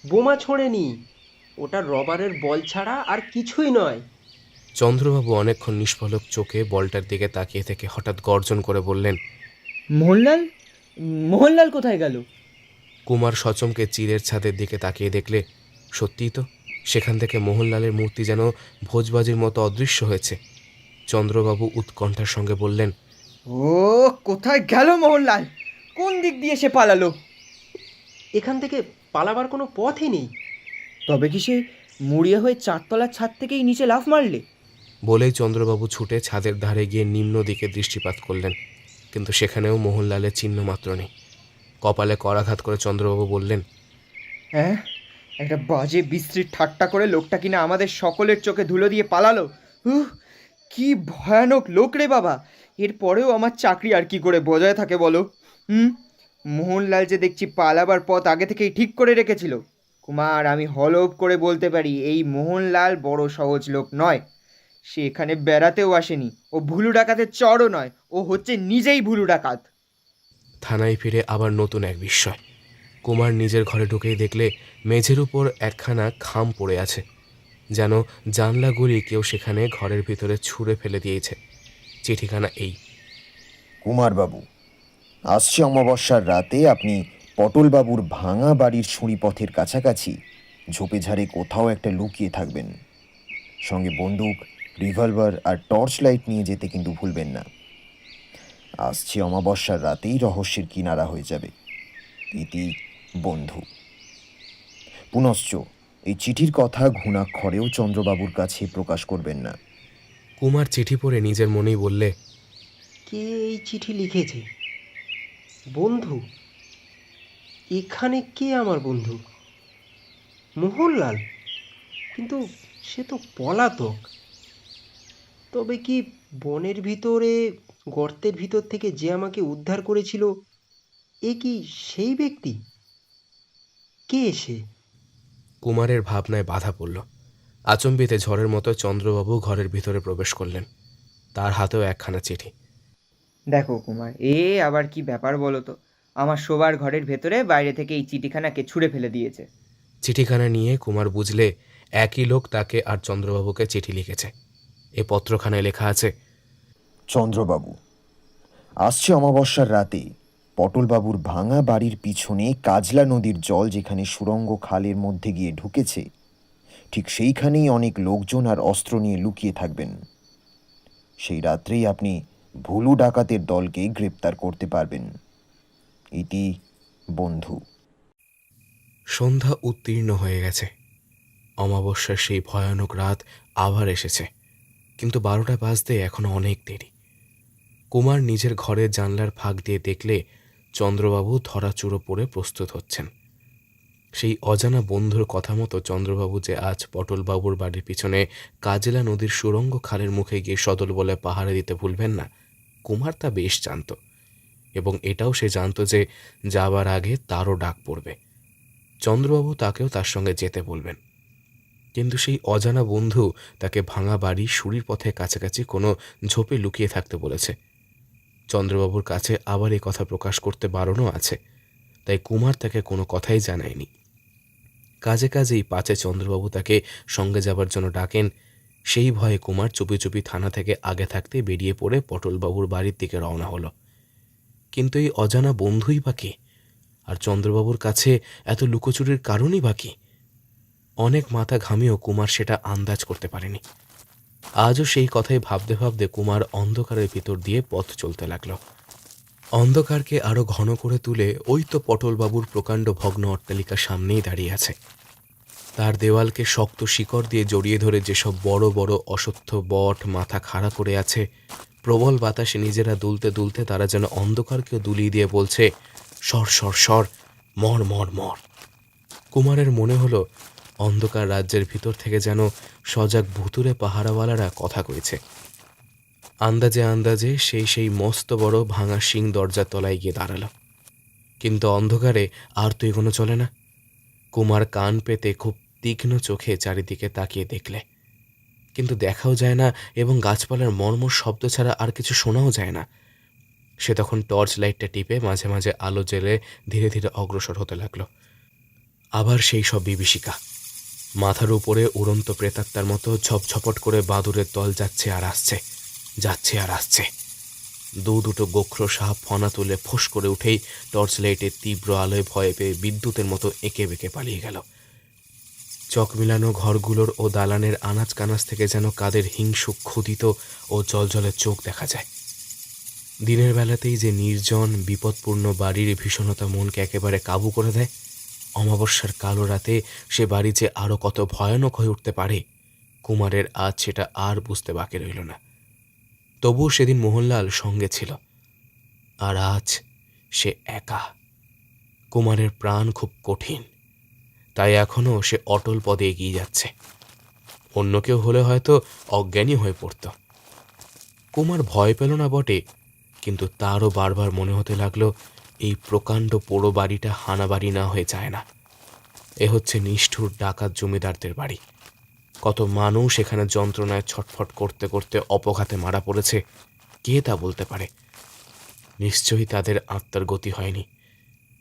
বোমা ছোঁড়েনি, ওটা রবারের বল ছাড়া আর কিছুই নয়। চন্দ্রবাবু অনেকক্ষণ নিষ্পলক চোখে বলটার দিকে তাকিয়ে থেকে হঠাৎ গর্জন করে বললেন, মোহনলাল, মোহনলাল কোথায় গেল? কুমার সচমকে চিলের ছাদের দিকে তাকিয়ে দেখলে সত্যিই তো সেখান থেকে মোহনলালের মূর্তি যেন ভোজবাজির মতো অদৃশ্য হয়েছে। চন্দ্রবাবু উৎকণ্ঠার সঙ্গে বললেন, ও কোথায় গেল মোহনলাল? কোন দিক দিয়ে সে পালালো? এখান থেকে পালাবার কোনো পথই নেই। তবে কি সে মরিয়া হয়ে চারতলার ছাদ থেকেই নিচে লাফ মারলে? বলেই চন্দ্রবাবু ছুটে ছাদের ধারে গিয়ে নিম্ন দিকে দৃষ্টিপাত করলেন, কিন্তু সেখানেও মোহনলালের চিহ্ন মাত্র নেই। কপালে করাঘাত করে চন্দ্রবাবু বললেন, হ্যাঁ, একটা বাজে বিশ্রীর ঠাট্টা করে লোকটা কিনা আমাদের সকলের চোখে ধুলো দিয়ে পালালো। কি ভয়ানক লোক রে বাবা! এরপরেও আমার চাকরি আর কি করে বজায় থাকে বলো? মোহনলাল যে দেখছি পালাবার পথ আগে থেকেই ঠিক করে রেখেছিল। কুমার, আমি হলফ করে বলতে পারি এই মোহনলাল বড় সহজ লোক নয়। সে এখানে বেড়াতেও আসেনি, ও ভুলু ডাকাতের চরও নয়, ও হচ্ছে নিজেই ভুলু ডাকাত। থানায় ফিরে আবার নতুন এক বিস্ময়। কুমার নিজের ঘরে ঢুকেই দেখলে মেঝের উপর একখানা খাম পড়ে আছে, যেন জানলাগুলি কেউ সেখানে ঘরের ভিতরে ছুঁড়ে ফেলে দিয়েছে। চিঠিখানা এই: কুমারবাবু, আসছে অমাবস্যার রাতে আপনি পটলবাবুর ভাঙা বাড়ির সুঁড়িপথের কাছাকাছি ঝোপে ঝাড়ে কোথাও একটা লুকিয়ে থাকবেন। সঙ্গে বন্দুক, রিভলভার আর টর্চ লাইট নিয়ে যেতে কিন্তু ভুলবেন না। আসছে অমাবস্যার রাতেই রহস্যের কিনারা হয়ে যাবে। ইতি বন্ধু। পুনশ্চ এই চিঠির কথা ঘুণাক্ষরেও চন্দ্রবাবুর কাছে প্রকাশ করবেন না। কুমার চিঠি পড়ে নিজের মনেই বললে, কে এই চিঠি লিখেছে? বন্ধু? এখানে কে আমার বন্ধু? মোহনলাল? কিন্তু সে তো পলাতক। তবে কি বনের ভিতরে, গর্তের ভিতর থেকে যে আমাকে উদ্ধার করেছিল, এ কি সেই ব্যক্তি? কে সে? কুমারের ভাবনায় বাধা পড়ল। আচম্বিতে ঝড়ের মতো চন্দ্রবাবু ঘরের ভিতরে প্রবেশ করলেন। তার হাতেও একখানা চিঠি। দেখো কুমার, আবার কি ব্যাপার বলো তো? আমার শোবার ঘরের ভেতরে বাইরে থেকে এই চিঠিখানাকে ছুঁড়ে ফেলে দিয়েছে। চিঠিখানা নিয়ে কুমার বুঝলে একই লোক তাকে আর চন্দ্রবাবুকে চিঠি লিখেছে। এ পত্রখানায় লেখা আছে: চন্দ্রবাবু, আসছে অমাবস্যার রাতে পটলবাবুর ভাঙা বাড়ির পিছনে কাজলা নদীর জল যেখানে সুরঙ্গ খালের মধ্যে গিয়ে ঢুকেছে, ঠিক সেইখানেই অনেক লোকজন আর অস্ত্র নিয়ে লুকিয়ে থাকবেন। সেই রাত্রেই আপনি ভুলু ডাকাতের দলকে গ্রেপ্তার করতে পারবেন। ইতি বন্ধু। সন্ধ্যা উত্তীর্ণ হয়ে গেছে। অমাবস্যার সেই ভয়ানক রাত আবার এসেছে, কিন্তু 12টা বাজতে এখনো অনেক দেরি। কুমার নিজের ঘরের জানলার ফাঁক দিয়ে দেখলে চন্দ্রবাবু ধরাচুরো পড়ে প্রস্তুত হচ্ছেন। সেই অজানা বন্ধুর কথা মতো চন্দ্রবাবু যে আজ পটলবাবুর বাড়ির পিছনে কাজলা নদীর সুরঙ্গ খালের মুখে গিয়ে সদল বলে পাহারা দিতে ভুলবেন না, কুমার তা বেশ জানত। এবং এটাও সে জানত যে যাবার আগে তারও ডাক পড়বে। চন্দ্রবাবু তাকেও তার সঙ্গে যেতে বলবেন। কিন্তু সেই অজানা বন্ধু তাকে ভাঙা বাড়ি সুড়ির পথে কাছাকাছি কোনো ঝোপে লুকিয়ে থাকতে বলেছে। চন্দ্রবাবুর কাছে আবার এই কথা প্রকাশ করতে বারণও আছে, তাই কুমার তাকে কোনো কথাই জানায়নি। কাজে কাজেই পাছে চন্দ্রবাবু তাকে সঙ্গে যাবার জন্য ডাকেন, সেই ভয়ে কুমার চুপি চুপি থানা থেকে আগে থাকতে বেরিয়ে পড়ে পটলবাবুর বাড়ির দিকে রওনা হলো। কিন্তু এই অজানা বন্ধুই বা কে? আর চন্দ্রবাবুর কাছে এত লুকোচুরির কারণই বা কি? অনেক মাথা ঘামিয়েও কুমার সেটা আন্দাজ করতে পারেনি। আজও সেই কথাই ভাবতে ভাবতে কুমার অন্ধকারের ভিতর দিয়ে পথ চলতে লাগল। অন্ধকারকে আরো ঘন করে তুলে ওই তো পটলবাবুর প্রকাণ্ড ভগ্ন অট্টালিকা সামনেই দাঁড়িয়ে আছে। তার দেওয়ালকে শক্ত শিকড় দিয়ে জড়িয়ে ধরে যেসব বড় বড় অশ্বত্থ বট মাথা খাড়া করে আছে, প্রবল বাতাসে নিজেরা দুলতে দুলতে তারা যেন অন্ধকারকেও দুলিয়ে দিয়ে বলছে, সর সর সর, মর মর মর। কুমারের মনে হলো অন্ধকার রাজ্যের ভিতর থেকে যেন সজাগ ভুতুরে পাহারাওয়ালারা কথা কইছে। আন্দাজে আন্দাজে সেই মস্ত বড় ভাঙা শিং দরজার তলায় গিয়ে দাঁড়ালো। কিন্তু অন্ধকারে আর তো এগোনো চলে না। কুমার কান পেতে খুব তীক্ষ্ণ চোখে চারিদিকে তাকিয়ে দেখলে, কিন্তু দেখাও যায় না এবং গাছপালার মর্মর শব্দ ছাড়া আর কিছু শোনাও যায় না। সে তখন টর্চ লাইটটা টিপে মাঝে মাঝে আলো জ্বেলে ধীরে ধীরে অগ্রসর হতে লাগলো। আবার সেই সব বিভীষিকা, মাথার উপরে উড়ন্ত প্রেতাত্মার মতো ঝপঝপট করে বাদুরের দল যাচ্ছে আর আসছে, যাচ্ছে আর আসছে। দুটো গোখ্র সাপ ফনা তুলে ফোঁস করে উঠেই টর্চ লাইটের তীব্র আলোয় ভয়ে পেয়ে বিদ্যুতের মতো এঁকে বেঁকে পালিয়ে গেল। চক মিলানো ঘরগুলোর ও দালানের আনাজ কানাজ থেকে যেন কাদের হিংসুক ক্ষুধিত ও জলজলে চোখ দেখা যায়। দিনের বেলাতেই যে নির্জন বিপদপূর্ণ বাড়ির ভীষণতা মনকে একেবারে কাবু করে দেয়, অমাবস্যার কালো রাতে সে বাড়ি যে আরও কত ভয়ানক হয়ে উঠতে পারে, কুমারের আজ সেটা আর বুঝতে বাকি রইল না। তবুও সেদিন মোহনলাল সঙ্গে ছিল, আর আজ সে একা। কুমারের প্রাণ খুব কঠিন, তাই এখনও সে অটল পদে এগিয়ে যাচ্ছে। অন্য কেউ হলে হয়তো অজ্ঞানী হয়ে পড়ত। কুমার ভয় পেল না বটে, কিন্তু তারও বারবার মনে হতে লাগলো এই প্রকাণ্ড পোড়ো বাড়িটা হানাবাড়ি না হয়ে যায় না। এ হচ্ছে নিষ্ঠুর ডাকাত জমিদারদের বাড়ি। কত মানুষ এখানে যন্ত্রণায় ছটফট করতে করতে অপঘাতে মারা পড়েছে, কে তা বলতে পারে? নিশ্চয়ই তাদের আত্মার গতি হয়নি।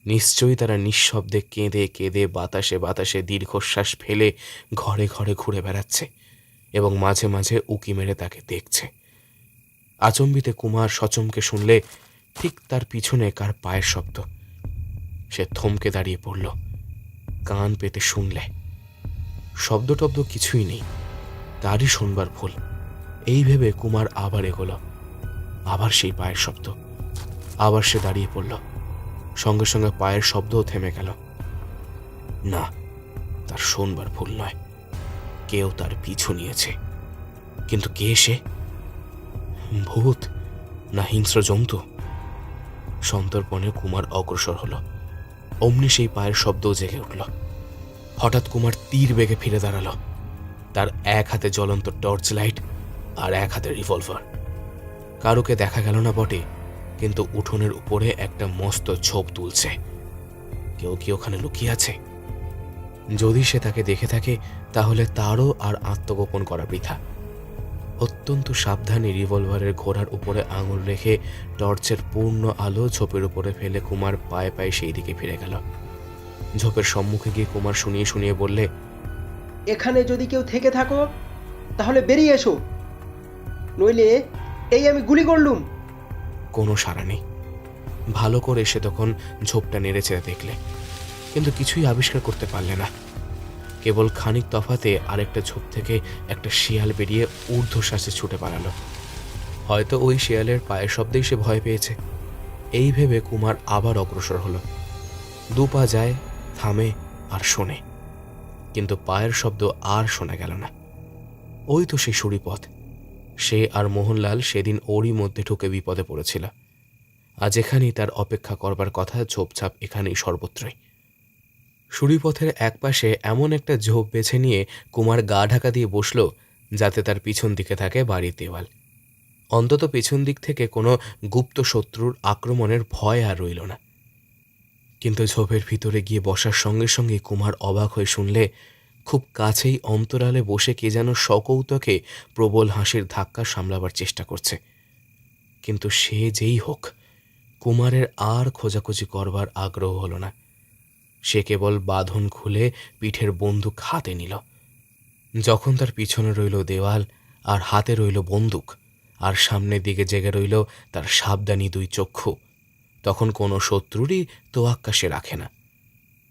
নিশ্চয়ই তারা নিঃশব্দে কেঁদে কেঁদে বাতাসে বাতাসে দীর্ঘশ্বাস ফেলে ঘরে ঘরে ঘুরে বেড়াচ্ছে এবং মাঝে মাঝে উকি মেরে তাকে দেখছে। আচম্বিতে কুমার সচমকে শুনলে ঠিক তার পিছনে কার পায়ের শব্দ। সে থমকে দাঁড়িয়ে পড়ল, কান পেতে শুনলে শব্দ টব্দ কিছুই নেই, তারই শোনবার ভুল। এই ভেবে কুমার আবার এগোল। আবার সেই পায়ের শব্দ। আবার সে দাঁড়িয়ে পড়ল, সঙ্গে সঙ্গে পায়ের শব্দও থেমে গেল। না, তার শোনবার ভুল নয়, কেউ তার পিছু নিয়েছে। কিন্তু কে সে? ভূত না হিংস্র জন্তু? সন্তর্পণে কুমার অগ্রসর হল। অমনি সেই পায়ের শব্দও জেগে উঠল। হঠাৎ কুমার তীর বেগে ফিরে দাঁড়ালো। তার এক হাতে জ্বলন্ত টর্চ লাইট আর এক হাতে রিভলভার। কারোকে দেখা গেল না বটে, কিন্তু উঠোনের উপরে একটা মস্ত ঝোপ তুলছে। কেউ কি ওখানে লুকিয়ে আছে? যদি সে তাকে দেখে থাকে, তাহলে তারও আর আত্মগোপন করা বৃথা। অত্যন্ত সাবধানে রিভলভারের ঘোড়ার উপরে আঙুল রেখে টর্চের পূর্ণ আলো ঝোপের উপরে ফেলে কুমার পায়ে পায়ে সেই দিকে ফিরে গেল। ঝোপের সম্মুখে গিয়ে কুমার শুনিয়ে শুনিয়ে বললে, এখানে যদি কেউ থেকে থাকো তাহলে বেরিয়ে এসো, নইলে এই আমি গুলি করলুম। কোনো সাড়া নেই। ভালো করে সে তখন ঝোপটা নেড়েচেড়ে দেখলে, কিন্তু কিছুই আবিষ্কার করতে পারলে না। কেবল খানিক তফাতে আরেকটা ঝোপ থেকে একটা শিয়াল বেরিয়ে ঊর্ধ্বশ্বাসে ছুটে পালালো। হয়তো ওই শিয়ালের পায়ের শব্দেই সে ভয় পেয়েছে। এই ভেবে কুমার আবার অগ্রসর হলো। দু পা যায়, থামে আর শোনে, কিন্তু পায়ের শব্দ আর শোনা গেল না। ওই তো সেই সুড়িপথ। সে আর মোহনলাল সেদিন ওরই মধ্যে ঢুকে বিপদে পড়েছিল। আজ এখানেই তার অপেক্ষা করবার কথা, ঝোপঝাপ এখানেই সর্বত্রই। সুড়িপথের একপাশে এমন একটা ঝোপ বেছে নিয়ে কুমার গা ঢাকা দিয়ে বসল, যাতে তার পিছন দিকে থাকে বাড়ির দেওয়াল। অন্তত পিছন দিক থেকে কোনো গুপ্ত শত্রুর আক্রমণের ভয় আর রইল না। কিন্তু ঝোপের ভিতরে গিয়ে বসার সঙ্গে সঙ্গে কুমার অবাক হয়ে শুনলে, খুব কাছেই অন্তরালে বসে কে যেন সকৌতকে প্রবল হাসির ধাক্কা সামলাবার চেষ্টা করছে। কিন্তু সে যেই হোক, কুমারের আর খোঁজাখুঁজি করবার আগ্রহ হলো না। সে কেবল বাঁধন খুলে পিঠের বন্দুক হাতে নিল। যখন তার পিছনে রইল দেওয়াল, আর হাতে রইল বন্দুক, আর সামনের দিকে জেগে রইল তার সাবধানী দুই চক্ষু, তখন কোনো শত্রুরই তোয়াক্কা সে রাখে না।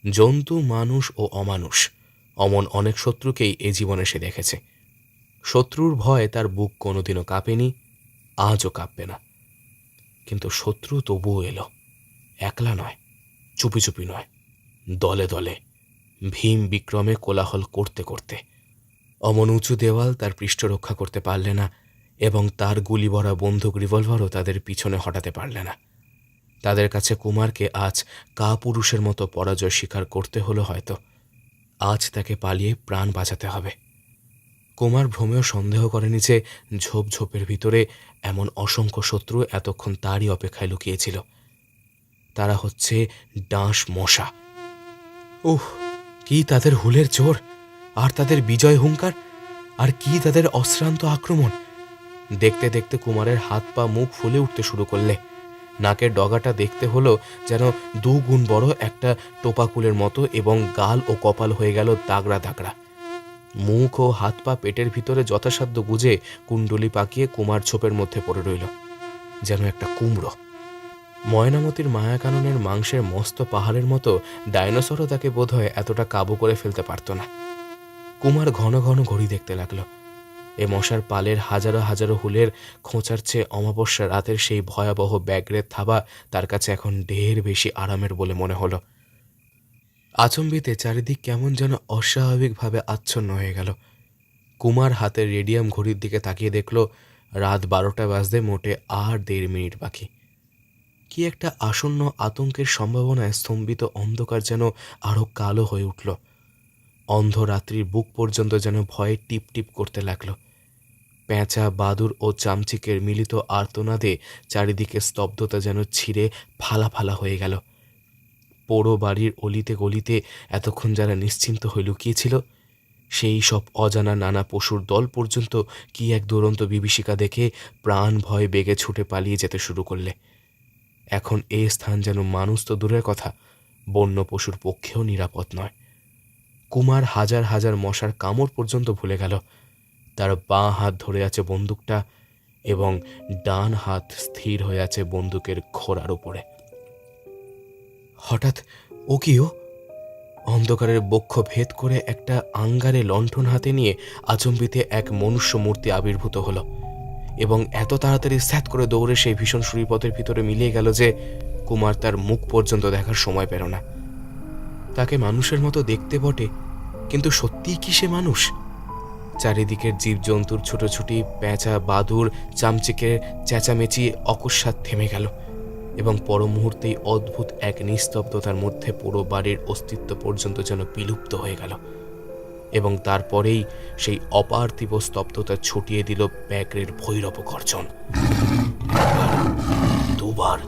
জন্তু, মানুষ ও অমানুষ, অমন অনেক শত্রুকেই এ জীবনে সে দেখেছে। শত্রুর ভয়ে তার বুক কোনোদিনও কাঁপেনি, আজও কাঁপবে না। কিন্তু শত্রু তবুও এলো, একলা নয়, চুপি চুপি নয়, দলে দলে, ভীম বিক্রমে কোলাহল করতে করতে। অমন উঁচু দেওয়াল তার পৃষ্ঠ রক্ষা করতে পারলে না, এবং তার গুলি ভরা বন্দুক রিভলভারও তাদের পিছনে হটাতে পারলে না। তাদের কাছে কুমারকে আজ কাপুরুষের মতো পরাজয় স্বীকার করতে হলো হয়তো। আজ তাকে পালিয়ে প্রাণ বাঁচাতে হবে। কুমার ভ্রমেও সন্দেহ করেনি যে ঝোপঝোপের ভিতরে এমন অসংখ্য শত্রু এতক্ষণ তারই অপেক্ষায় লুকিয়েছিল। তারা হচ্ছে ডাঁশ মশা। ওহ, কি তাদের হুলের জোর, আর তাদের বিজয় হুঙ্কার, আর কি তাদের অশ্রান্ত আক্রমণ! দেখতে দেখতে কুমারের হাত পা মুখ ফুলে উঠতে শুরু করলে। নাকের ডগাটা দেখতে হলো যেন 2 গুণ বড় একটা টোপাকুলের মতো, এবং গাল ও কপাল হয়ে গেল দাগড়া দাগড়া। মুখ ও হাত পা পেটের ভিতরে যথাসাধ্য গুজে কুণ্ডলি পাকিয়ে কুমার ছোপের মধ্যে পড়ে রইল, যেন একটা কুমড়ো। ময়নামতির মায়াকাননের মাংসের মস্ত পাহাড়ের মতো ডাইনোসরও তাকে বোধহয় এতটা কাবু করে ফেলতে পারত না। কুমার ঘন ঘন ঘড়ি দেখতে লাগল। এ মশার পালের হাজারো হাজারো হুলের খোঁচার চেয়ে অমাবস্যা রাতের সেই ভয়াবহ ব্যাঘ্রের থাবা তার কাছে এখন ঢের বেশি আরামের বলে মনে হলো। আচম্বিতে চারিদিক কেমন যেন অস্বাভাবিকভাবে আচ্ছন্ন হয়ে গেল। কুমার হাতের রেডিয়াম ঘড়ির দিকে তাকিয়ে দেখল রাত 12টা বাজতে মোটে আর 1.5 মিনিট বাকি। কি একটা আসন্ন আতঙ্কের সম্ভাবনায় স্তম্ভিত অন্ধকার যেন আরো কালো হয়ে উঠল। অন্ধরাত্রির বুক পর্যন্ত যেন ভয়ে টিপ টিপ করতে লাগল। পেঁচা, বাদুর ও চামচিকের মিলিত আর্তনাদে চারিদিকে স্তব্ধতা যেন ছিঁড়ে ফালা ফালা হয়ে গেল। পোড়ো বাড়ির অলিতে গলিতে এতক্ষণ যারা নিশ্চিন্ত হয়ে লুকিয়েছিল, সেই সব অজানা নানা পশুর দল পর্যন্ত কি এক দুরন্ত বিভীষিকা দেখে প্রাণ ভয় বেগে ছুটে পালিয়ে যেতে শুরু করলে। এখন এ স্থান যেন মানুষ তো দূরের কথা, বন্য পশুর পক্ষেও নিরাপদ নয়। কুমার হাজার হাজার মশার কামড় পর্যন্ত ভুলে গেল। তার বাঁ হাত ধরে আছে বন্দুকটা, এবং ডান হাত স্থির হয়ে আছে বন্দুকের খোরার উপরে। হঠাৎ ও কিও! অন্ধকারের বক্ষ ভেদ করে একটা আঙ্গারে লণ্ঠন হাতে নিয়ে আচম্বিতে এক মনুষ্য মূর্তি আবির্ভূত হলো, এবং এত তাড়াতাড়ি স্যাত করে দৌড়ে সেই ভীষণ সুরিপথের ভিতরে মিলিয়ে গেল যে কুমার তার মুখ পর্যন্ত দেখার সময় পেল না। তাকে মানুষের মতো দেখতে বটে, কিন্তু সত্যিই কি সে মানুষ? চারিদিকের জীবজন্তুর ছুটোছুটি, পেঁচা, বাদুর, চামচিকের চেঁচামেচি অকস্মাৎ থেমে গেল, এবং পর মুহূর্তেই অদ্ভুত এক নিস্তব্ধতার মধ্যে পুরো বাড়ির অস্তিত্ব পর্যন্ত যেন বিলুপ্ত হয়ে গেল। এবং তারপরেই সেই অপার্থিব স্তব্ধতা ছুটিয়ে দিল ব্যাঘ্রের ভৈরব গর্জন। দুবার,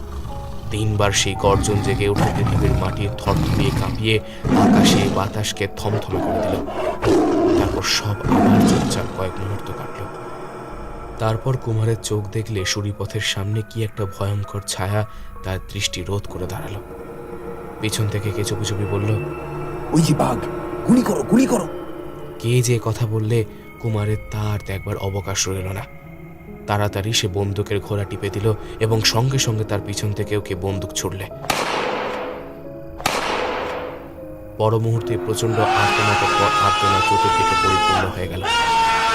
3বার সেই গর্জন জেগে উঠে পৃথিবীর মাটি থরথরিয়ে কাঁপিয়ে আকাশে বাতাসকে থমথমে করে দিল। তারপর সব আবার চুপচাপ কয়েক মুহূর্ত কাটল। তারপর কুমারের চোখ দেখলে সুরিপথের সামনে কি একটা ভয়ঙ্কর ছায়া তার দৃষ্টি রোধ করে দাঁড়ালো। পিছন থেকে কে চুপি চুপি বলল, ওই যে বাঘ, গুলি করো, গুলি করো। কে যে কথা বললে কুমারের তার দেখবার অবকাশ রইল না। তাড়াতাড়ি সে বন্দুকের ঘোড়া টিপে দিল, এবং সঙ্গে সঙ্গে তার পিছন থেকেও কে বন্দুক ছুড়লে। পর মুহূর্তে প্রচণ্ড আর্তনাদের পর আর্তনা চতুর্দিকে পরিপূর্ণ হয়ে গেল,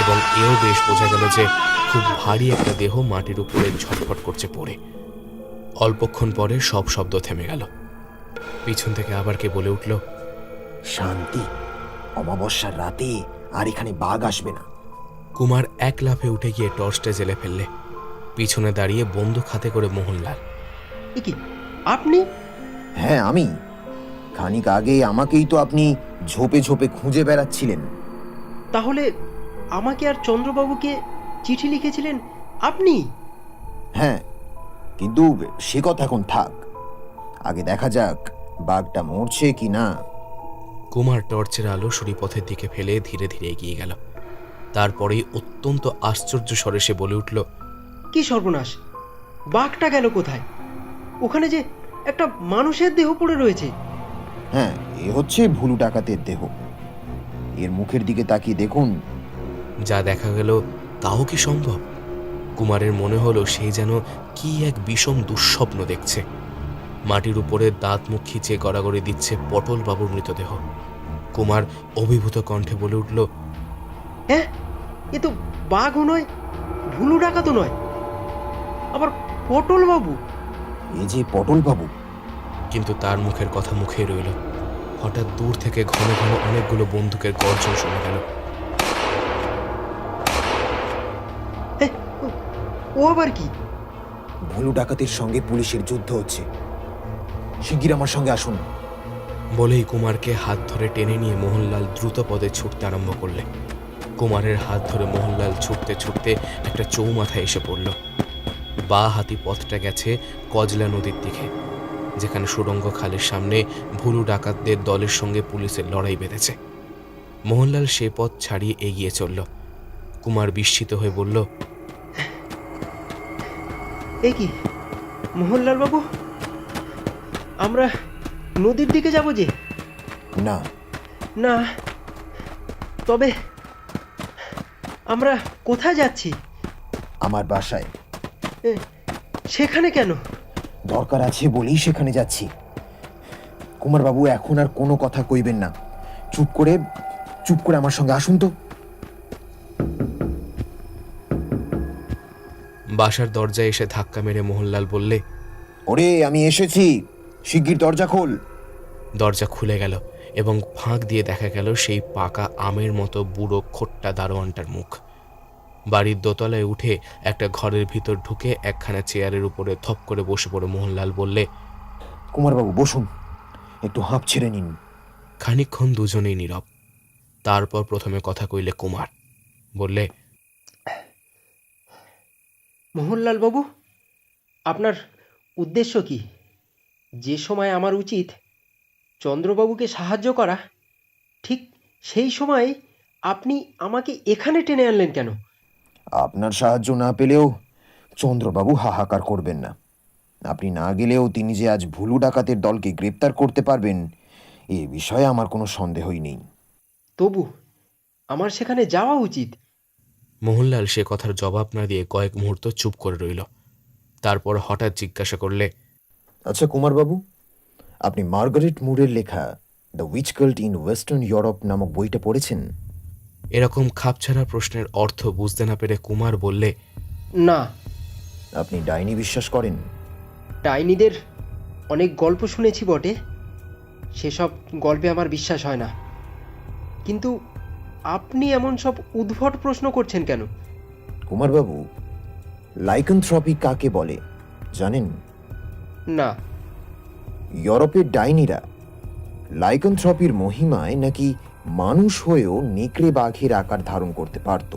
এবং এও বেশ বোঝা গেল যে খুব ভারী একটা দেহ মাটির উপরে ঝটফট করছে পড়ে। অল্পক্ষণ পরে সব শব্দ থেমে গেল। পিছন থেকে আবার কে বলে উঠল, শান্তি, অমাবস্যার রাতে আর এখানে বাঘ আসবে না। কুমার এক লাফে উঠে গিয়ে টর্চটা জ্বেলে ফেললে। পিছনে দাঁড়িয়ে বন্দুক হাতে করে মোহনলাল। এ কি, আপনি? হ্যাঁ, আমি। খানিক আগে আমাকেই তো আপনি ঝোপে ঝোপে খুঁজে বেড়াচ্ছিলেন। তাহলে আমাকে আর চন্দ্রবাবুকে চিঠি লিখেছিলেন আপনি? হ্যাঁ, কিন্তু সে কথা এখন থাক। আগে দেখা যাক বাঘটা মরছে কি না। কুমার টর্চের আলো সুরিপথের দিকে ফেলে ধীরে ধীরে এগিয়ে গেল। তারপরেই অত্যন্ত আশ্চর্য স্বরে সে বলে উঠল, কি সর্বনাশ! বাঘটা গেল কোথায়? ওখানে যে একটা মানুষের দেহ পড়ে রয়েছে। হ্যাঁ, এ হচ্ছে ভুলু ডাকাতের দেহ। এর মুখের দিকে তাকিয়ে দেখুন। যা দেখা গেল তাও কি সম্ভব? কুমারের মনে হলো সে যেন কি এক বিষম দুঃস্বপ্ন দেখছে। মাটির উপরে দাঁত মুখ খিচে গড়াগড়ি দিচ্ছে পটল বাবুর মৃতদেহ। কুমার অভিভূত কণ্ঠে বলে উঠল, হ্যাঁ, এ তো বাঘও নয়, ভুলু ডাকাতও নয়, আবার পটল বাবু। এ যে পটল বাবু। কিন্তু তার মুখের কথা মুখে রইল। হঠাৎ দূর থেকে ঘন ঘন অনেকগুলো বন্দুকের গর্জন শোনা গেল। ও আবার কি? ভুলু ডাকাতের সঙ্গে পুলিশের যুদ্ধ হচ্ছে, শিগগির আমার সঙ্গে আসুন। বলেই কুমারকে হাত ধরে টেনে নিয়ে মোহনলাল দ্রুত পদে ছুটতে আরম্ভ করলে। কুমারের হাত ধরে মোহনলাল ছুটতে ছুটতে একটা চৌমাথায় এসে পড়ল। বা হাতি পথটা গেছে কজলা নদীর দিকে, যেখানে সুড়ঙ্গ খালের সামনে ভুলু ডাকাতদের দলের সঙ্গে পুলিশের লড়াই বেঁধেছে। মোহনলাল সে পথ ছাড়িয়ে এগিয়ে চলল। কুমার বিস্মিত হয়ে বলল, এ কি মোহনলাল বাবু, আমরা নদীর দিকে যাব যে? না, না, তবে আমরা কোথায় যাচ্ছি? আমার বাসায়। এ, সেখানে কেন? দরকার আছে বলেই সেখানে যাচ্ছি। কুমারবাবু, এখন আর কোনো কথা কইবেন না। চুপ করে আমার সঙ্গে আসুন তো। বাসার দরজায় এসে ধাক্কা মেরে মোহনলাল বললে, ওরে, আমি এসেছি, শিগগির দরজা খোল। দরজা খুলে গেল এবং ফাঁক দিয়ে দেখা গেল সেই পাকা আমের মতো বুড়ো খোট্টা দারোয়ানটার মুখ। বাড়ির দোতলায় উঠে একটা ঘরের ভিতর ঢুকে একখানা চেয়ারের উপরে থপ করে বসে পড়ে মোহনলাল বললে, কুমারবাবু বসুন, একটু হাঁপ ছেড়ে নিন। খানিকক্ষণ দুজনেই নীরব। তারপর প্রথমে কথা কইলে কুমার। বললে, মোহনলাল বাবু, আপনার উদ্দেশ্য কি? যে সময় আমার উচিত চন্দ্রবাবুকে সাহায্য করা, ঠিক সেই সময় আপনি আমাকে এখানে টেনে আনলেন কেন? আপনার সাহায্য না পেলেও চন্দ্রবাবু হাহাকার করবেন না। আপনি না গেলেও তিনি যে আজ ভুলু ডাকাতের দলকে গ্রেপ্তার করতে পারবেন, এ বিষয়ে আমার কোনো সন্দেহই নেই। তবু আমার সেখানে যাওয়া উচিত। মোহনলাল সে কথার জবাব না দিয়ে কয়েক মুহূর্ত চুপ করে রইল। তারপর হঠাৎ জিজ্ঞাসা করলে, আচ্ছা কুমারবাবু, আপনি মার্গারেট মুরের লেখা the which cult in western Europe নামক বইটা পড়েছেন? এরকম খাপছাড়া প্রশ্নের অর্থ বুঝতে না পেরে কুমার বললে, না। আপনি ডাইনি বিশ্বাস করেন? ডাইনিদের অনেক গল্প শুনেছি বটে, সেসব গল্পে আমার বিশ্বাস হয় না। কিন্তু আপনি এমন সব উদ্ভট প্রশ্ন করছেন কেন? কুমারবাবু, লাইকেনথ্রপি কাকে বলে জানেন? না। ইউরোপের ডাইনিরা লাইকেনথ্রপির মহিমায় নাকি মানুষ হয়েও নেকড়ে বাঘের আকার ধারণ করতে পারত।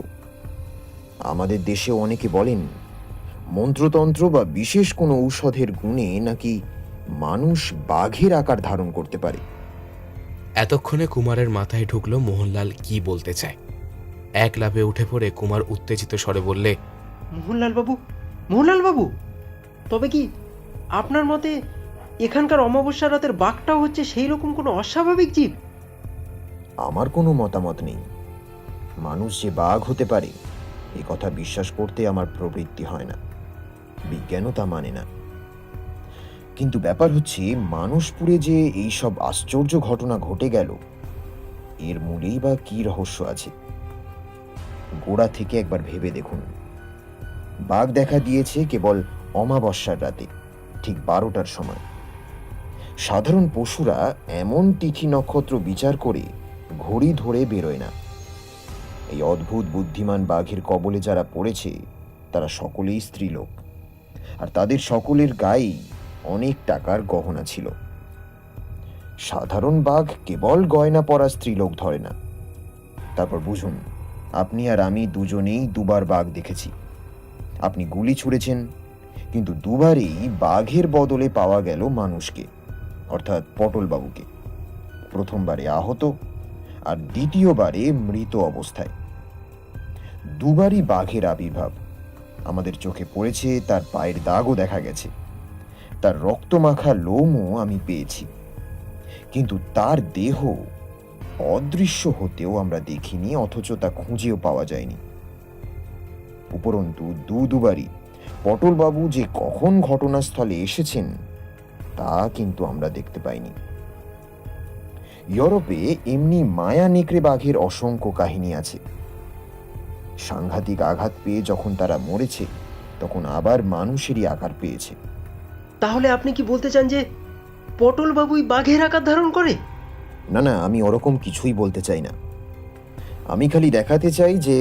আমাদের দেশে অনেকে বলেন মন্ত্রতন্ত্র বা বিশেষ কোনো ঔষধের গুণে নাকি মানুষ বাঘের আকার ধারণ করতে পারে। এতক্ষণে কুমারের মাথায় ঢুকলো মোহনলাল কি বলতে চায়। এক লাফে উঠে পড়ে কুমার উত্তেজিত স্বরে বললে, মোহনলাল বাবু, মোহনলাল বাবু, তবে কি আপনার মতে এখানকার অমাবস্যা রাতের বাঘটাও হচ্ছে সেই রকম কোনো অস্বাভাবিক জীব? আমার কোনো মতামত নেই। মানুষ যে বাঘ হতে পারে এ কথা বিশ্বাস করতে আমার প্রবৃত্তি হয় না, বিজ্ঞানও তা মানে না। কিন্তু ব্যাপার হচ্ছে, মানুষপুরে যে এইসব আশ্চর্য ঘটনা ঘটে গেল, এর মূলেই বা কি রহস্য আছে? গোড়া থেকে একবার ভেবে দেখুন। বাঘ দেখা দিয়েছে কেবল অমাবস্যার রাতে, ঠিক 12টার সময়। সাধারণ পশুরা এমন তিথি নক্ষত্র বিচার করে ঘড়ি ধরে বেরোয় না। এই অদ্ভুত বুদ্ধিমান বাঘের কবলে যারা পড়েছে তারা সকলেই স্ত্রীলোক, আর তাদের সকলের গায়েই অনেক টাকার গহনা ছিল। সাধারণ বাঘ কেবল গয়না পরা স্ত্রীলোক ধরে না। তারপর বুঝুন, আপনি আর আমি দুজনেই দুবার বাঘ দেখেছি। আপনি গুলি ছুঁড়েছেন, কিন্তু দুবারই বাঘের বদলে পাওয়া গেল মানুষকে, অর্থাৎ পটলবাবুকে। প্রথমবারে আহত আর দ্বিতীয়বারে মৃত অবস্থায়। দুবারই বাঘের আবির্ভাব। আমাদের চোখে পড়েছে, তার পায়ের দাগও দেখা গেছে, তার রক্তমাখা লোমও আমি পেয়েছি। কিন্তু তার দেহ অদৃশ্য হতেও আমরা দেখিনি, অথচ তা খুঁজেও পাওয়া যায়নি। উপরন্তু দুবারই পটলবাবু যে কখন ঘটনাস্থলে এসেছেন তা কিন্তু আমরা দেখতে পাইনি। ইউরোপে এমনি মায়া নেকড়ে বাঘের অসংখ্য কাহিনী আছে। সাংঘাতিক আঘাত পেয়ে যখন তারা মরেছে, তখন আবার মানুষেরই আকার পেয়েছে। তাহলে আপনি কি বলতে চান যে পটলবাবুই বাঘের আকার ধারণ করে? না না, আমি ওরকম কিছুই বলতে চাই না। আমি খালি দেখাতে চাই যে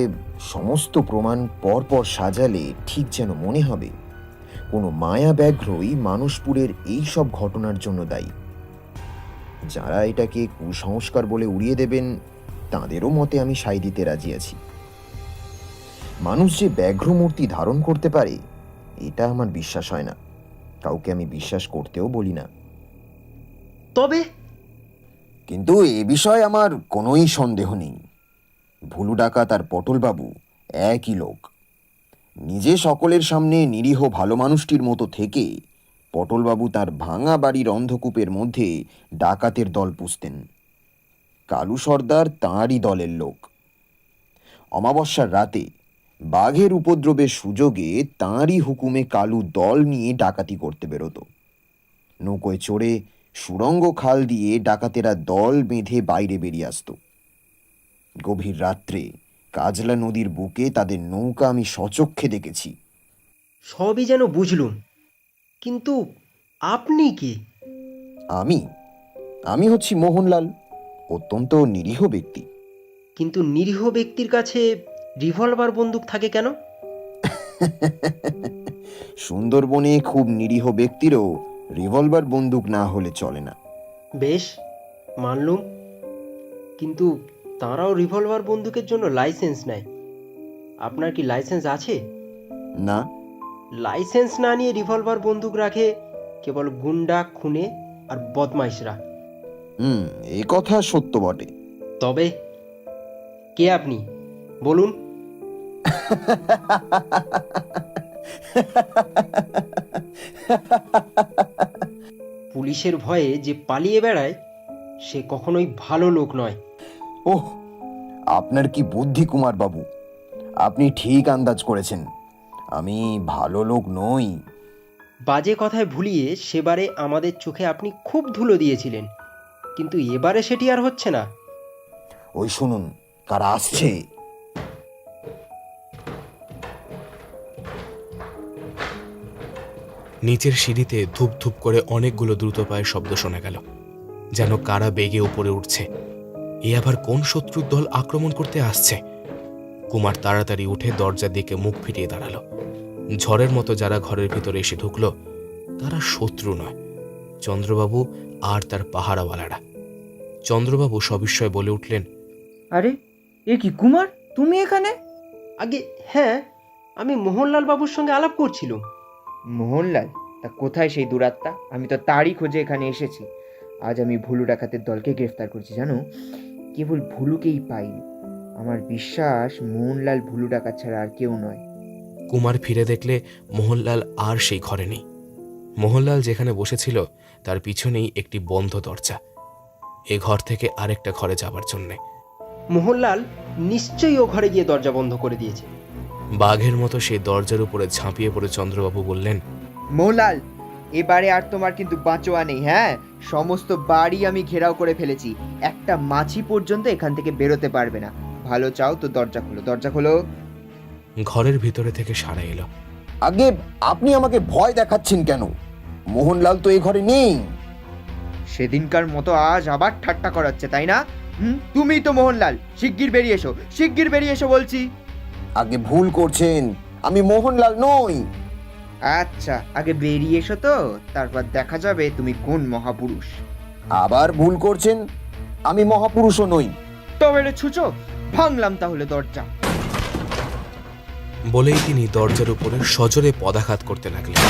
সমস্ত প্রমাণ পরপর সাজালে ঠিক যেন মনে হবে কোনো মায়া ব্যাঘ্রই মানুষপুরের এই সব ঘটনার জন্য দায়ী। যারা এটাকে কুসংস্কার বলে উড়িয়ে দেবেন তাঁদেরও মতে আমি সাই দিতে রাজি আছি। মানুষ যে ব্যাঘ্র মূর্তি ধারণ করতে পারে এটা আমার বিশ্বাস হয় না, কাউকে আমি বিশ্বাস করতেও বলি না। তবে কিন্তু এ বিষয়ে আমার কোনোই সন্দেহ নেই, ভুলু ডাকাত আর পটলবাবু একই লোক। নিজে সকলের সামনে নিরীহ ভালো মানুষটির মতো থেকে পটলবাবু তার ভাঙা বাড়ির অন্ধকূপের মধ্যে ডাকাতের দল পুষতেন। কালু সর্দার তাঁরই দলের লোক। অমাবস্যার রাতে বাঘের উপদ্রবের সুযোগে তাঁরই হুকুমে কালু দল নিয়ে ডাকাতি করতে বেরোতো। নৌকোয় চড়ে সুড়ঙ্গ খাল দিয়ে ডাকাতেরা দল বেঁধে বাইরে বেরিয়ে আসতো। গভীর রাত্রে কাজলা নদীর বুকে তাদের নৌকা আমি সচক্ষে দেখেছি। সবই যেন বুঝলুম, কিন্তু আপনি কি? আমি আমি হচ্ছি মোহনলাল, অত্যন্ত নিরীহ ব্যক্তি। কিন্তু নিরীহ ব্যক্তির কাছে রিভলভার বন্দুক থাকে কেন? সুন্দরবনে খুব নিরীহ ব্যক্তিরও রিভলভার বন্দুক না হলে চলে না। বেশ, মানলুম, কিন্তু তাঁরাও রিভলভার বন্দুকের জন্য লাইসেন্স নেয়। আপনার কি লাইসেন্স আছে? না, লাইসেন্স না নিয়ে রিভলভার বন্দুক রাখে কেবল গুন্ডা, খুনে আর বদমাইশরা। এ কথা সত্য বটে। তবে কে আপনি বলুন? পুলিশের ভয়ে যে পালিয়ে বেড়ায় সে কখনোই ভালো লোক নয়। ওহ, আপনার কি বুদ্ধি কুমার বাবু, আপনি ঠিক আন্দাজ করেছেন। আমি ভালো লোক নই। বাজে কথায় ভুলিয়ে সেবারে আমাদের চোখে আপনি খুব ধুলো দিয়েছিলেন, কিন্তু এবারে সেটি আর হচ্ছে না। ওই শুনুন, কারা আসছে। নিচের সিঁড়িতে ধূপ ধূপ করে অনেকগুলো দ্রুত পায়ের শব্দ শোনা গেল, যেন কারা বেগে উপরে উঠছে। এ আবার কোন শত্রুর দল আক্রমণ করতে আসছে? কুমার তাড়াতাড়ি উঠে দরজার দিকে মুখ ফিরিয়ে দাঁড়ালো। ঝড়ের মতো যারা ঘরের ভিতরে এসে ঢুকলো তারা শত্রু নয়, চন্দ্রবাবু আর তার পাহারাওয়ালারা। চন্দ্রবাবু সবিস্ময়ে বলে উঠলেন, আরে, এ কি কুমার, তুমি এখানে? আগে হ্যাঁ, আমি মোহনলাল বাবুর সঙ্গে আলাপ করছিলাম। মোহনলাল? তা কোথায় সেই দুরাত্মা? আমি তো তারই খোঁজে এখানে এসেছি। আজ আমি ভুলু ডাকাতের দলকে গ্রেফতার করছি, জানো? কেবল ভুলুকেই পাইনি। আমার বিশ্বাস মোহনলাল ভুলু ডাকাত ছাড়া আর কেউ নয়। কুমার ফিরে দেখলে মোহনলাল আর সেই ঘরে নেই। মোহনলাল যেখানে বসেছিল তার পিছনেই একটি বন্ধ দরজা, এ ঘর থেকে আরেকটা ঘরে যাবার জন্যে। মোহনলাল নিশ্চয়ই ও ঘরে গিয়ে দরজা বন্ধ করে দিয়েছে। বাঘের মতো সেই দরজার উপরে ঝাঁপিয়ে পড়ে চন্দ্রবাবু বললেন, মোহনলাল, এবারে আর তোমার কিন্তু বাঁচোয়া নেই। হ্যাঁ, সমস্ত বাড়ি আমি ঘেরাও করে ফেলেছি, একটা মাছি পর্যন্ত এখান থেকে বেরোতে পারবে না। ভালো চাও তো দরজা খোলো, দরজা খোলো। ঘরের ভিতরে থেকে সাড়া এলো। আগে আপনি আমাকে ভয় দেখাচ্ছেন কেন? মোহনলাল তো এ ঘরে নেই। সেদিনকার মতো আজ আবার ঠাট্টা করাচ্ছে, তাই না? তুমিই তো মোহনলাল। শিগগির বেরিয়ে এসো, শিগগির বেরিয়ে এসো বলছি। আগে ভুল করছেন, আমি মোহনলাল নই। আচ্ছা, আগে বেরিয়ে এসো তো, তারপর দেখা যাবে তুমি কোন মহাপুরুষ। আবার ভুল করছেন, আমি মহাপুরুষও নই। তবে ছুচো, ভাঙলাম তাহলে দরজা। বলেই তিনি দরজার উপরে সজোরে পদাঘাত করতে লাগলেন।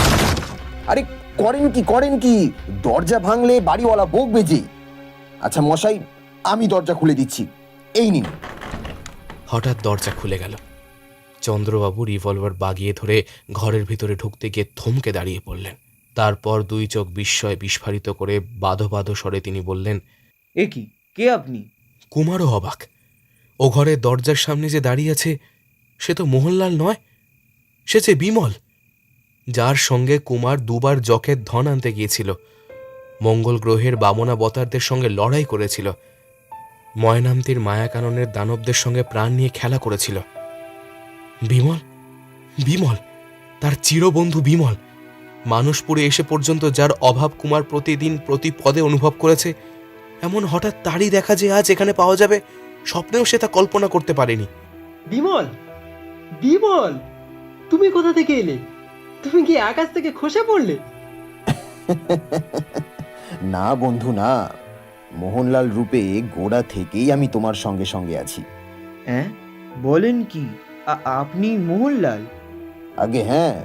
আরে করেন কি? দরজা ভাঙলে বাড়িওয়ালা বকবে যে। আচ্ছা মশাই, আমি দরজা খুলে দিচ্ছি, এই নিন। হঠাৎ দরজা খুলে গেল। চন্দ্রবাবু রিভলভার বাগিয়ে ধরে ঘরের ভিতরে ঢুকতে গিয়ে থমকে দাঁড়িয়ে পড়লেন। তারপর দুই চোখ বিস্ময়ে বিস্ফারিত করে বাঁধো বাঁধো স্বরে তিনি বললেন, এ কি, কে আপনি? কুমারও অবাক। ও ঘরের দরজার সামনে যে দাঁড়িয়ে আছে সে তো মোহনলাল নয়, সে যে বিমল, যার সঙ্গে কুমার দুবার যকের ধন আনতে গিয়েছিল, মঙ্গল গ্রহের বামনাবতারদের সঙ্গে লড়াই করেছিল, ময়নামতির মায়াকাননের দানবদের সঙ্গে প্রাণ নিয়ে খেলা করেছিল। বিমল, বিমল, তার চিরবন্ধু বিমল, মানুষপুরে এসে পর্যন্ত যার অভাব কুমার প্রতিদিন প্রতি পদে অনুভব করেছে, এমন হঠাৎ তারই দেখা যে আজ এখানে পাওয়া যাবে, স্বপ্নেও সে তা কল্পনা করতে পারেনি। বিমল, বিমল, তুমি কোথা থেকে এলে? তুমি কি আকাশ থেকে খসে পড়লে? না বন্ধু না, মোহনলাল রূপে গোড়া থেকেই আমি তোমার সঙ্গে সঙ্গে আছি। হ্যাঁ, বলেন কি? আপনি মোহনলাল? আগে হ্যাঁ,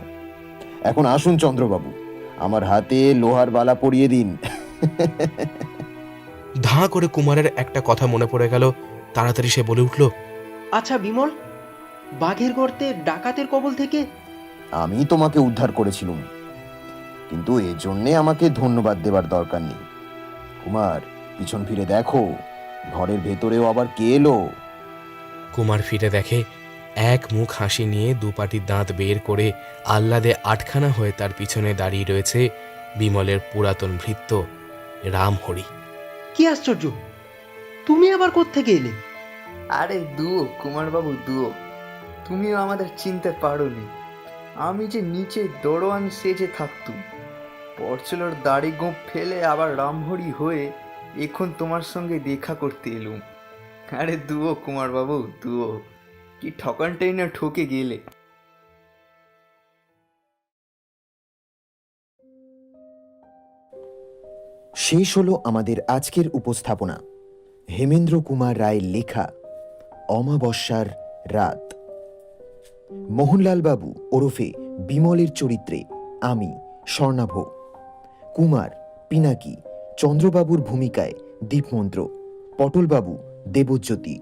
এখন আসুন চন্দ্রবাবু, আমার হাতে লোহার বালা পরিয়ে দিন। ধাঁ করে কুমারের একটা কথা মনে পড়ে গেল। তাড়াতাড়ি সে বলে উঠল, আচ্ছা বিমল, বাঘের গর্তে ডাকাতের কবল থেকে আমি তোমাকে উদ্ধার করেছিলাম, কিন্তু এজন্যে আমাকে ধন্যবাদ দেবার দরকার নেই। কুমার, পিছন ফিরে দেখো, ঘরের ভেতরেও আবার কে এলো। কুমার ফিরে দেখে এক মুখ হাসি নিয়ে দুপাটি দাঁত বের করে আহ্লাদে আটখানা হয়ে তার পিছনে দাঁড়িয়ে রয়েছে বিমলের পুরাতন ভৃত্য রামহরি। কি আশ্চর্য, তুমি আবার কোত্থেকে এলে? আরে দুও কুমারবাবু, দুও, তুমিও আমাদের চিনতে পারোনি। আমি যে নিচে দরোয়ান সেজে থাকতুম, পরচুলোর দাড়ি গোঁপ ফেলে আবার রামহরি হয়ে এখন তোমার সঙ্গে দেখা করতে এলুম। আরে দুও কুমারবাবু, দুও, কি ঠকানটাই না ঠকে গেলে। শেষ হলো আমাদের আজকের উপস্থাপনা। হেমেন্দ্র কুমার রায়ের লেখা অমাবস্যার রাত। মোহনলাল বাবু ওরফে বিমলের চরিত্রে আমি স্বর্ণাভ, কুমার পিনাকি, চন্দ্রবাবুর ভূমিকায় দীপমন্ত্র, পটলবাবু দেবজ্যোতি,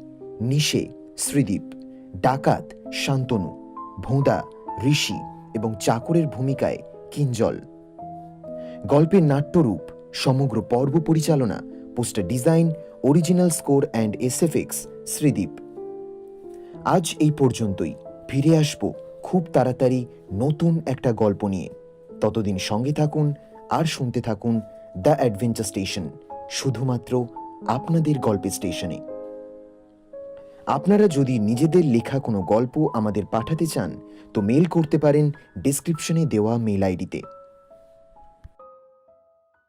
নিশে শ্রীদীপ, ডাকাত শান্তনু, ভোঁদা ঋষি এবং চাকরের ভূমিকায় কিঞ্জল। গল্পের নাট্যরূপ, সমগ্র পর্ব পরিচালনা, poster design, original score and SFX Sridip. আজ এই পর্যন্তই। ফিরে আসব খুব তাড়াতাড়ি নতুন একটা গল্প নিয়ে। ততদিন সঙ্গে থাকুন আর শুনতে থাকুন দ্য অ্যাডভেঞ্চার স্টেশন, শুধুমাত্র আপনাদের গল্পের স্টেশনে। আপনারা যদি নিজেদের লেখা কোনো গল্প আমাদের পাঠাতে চান তো মেল করতে পারেন ডেসক্রিপশনে দেওয়া মেল আইডিতে।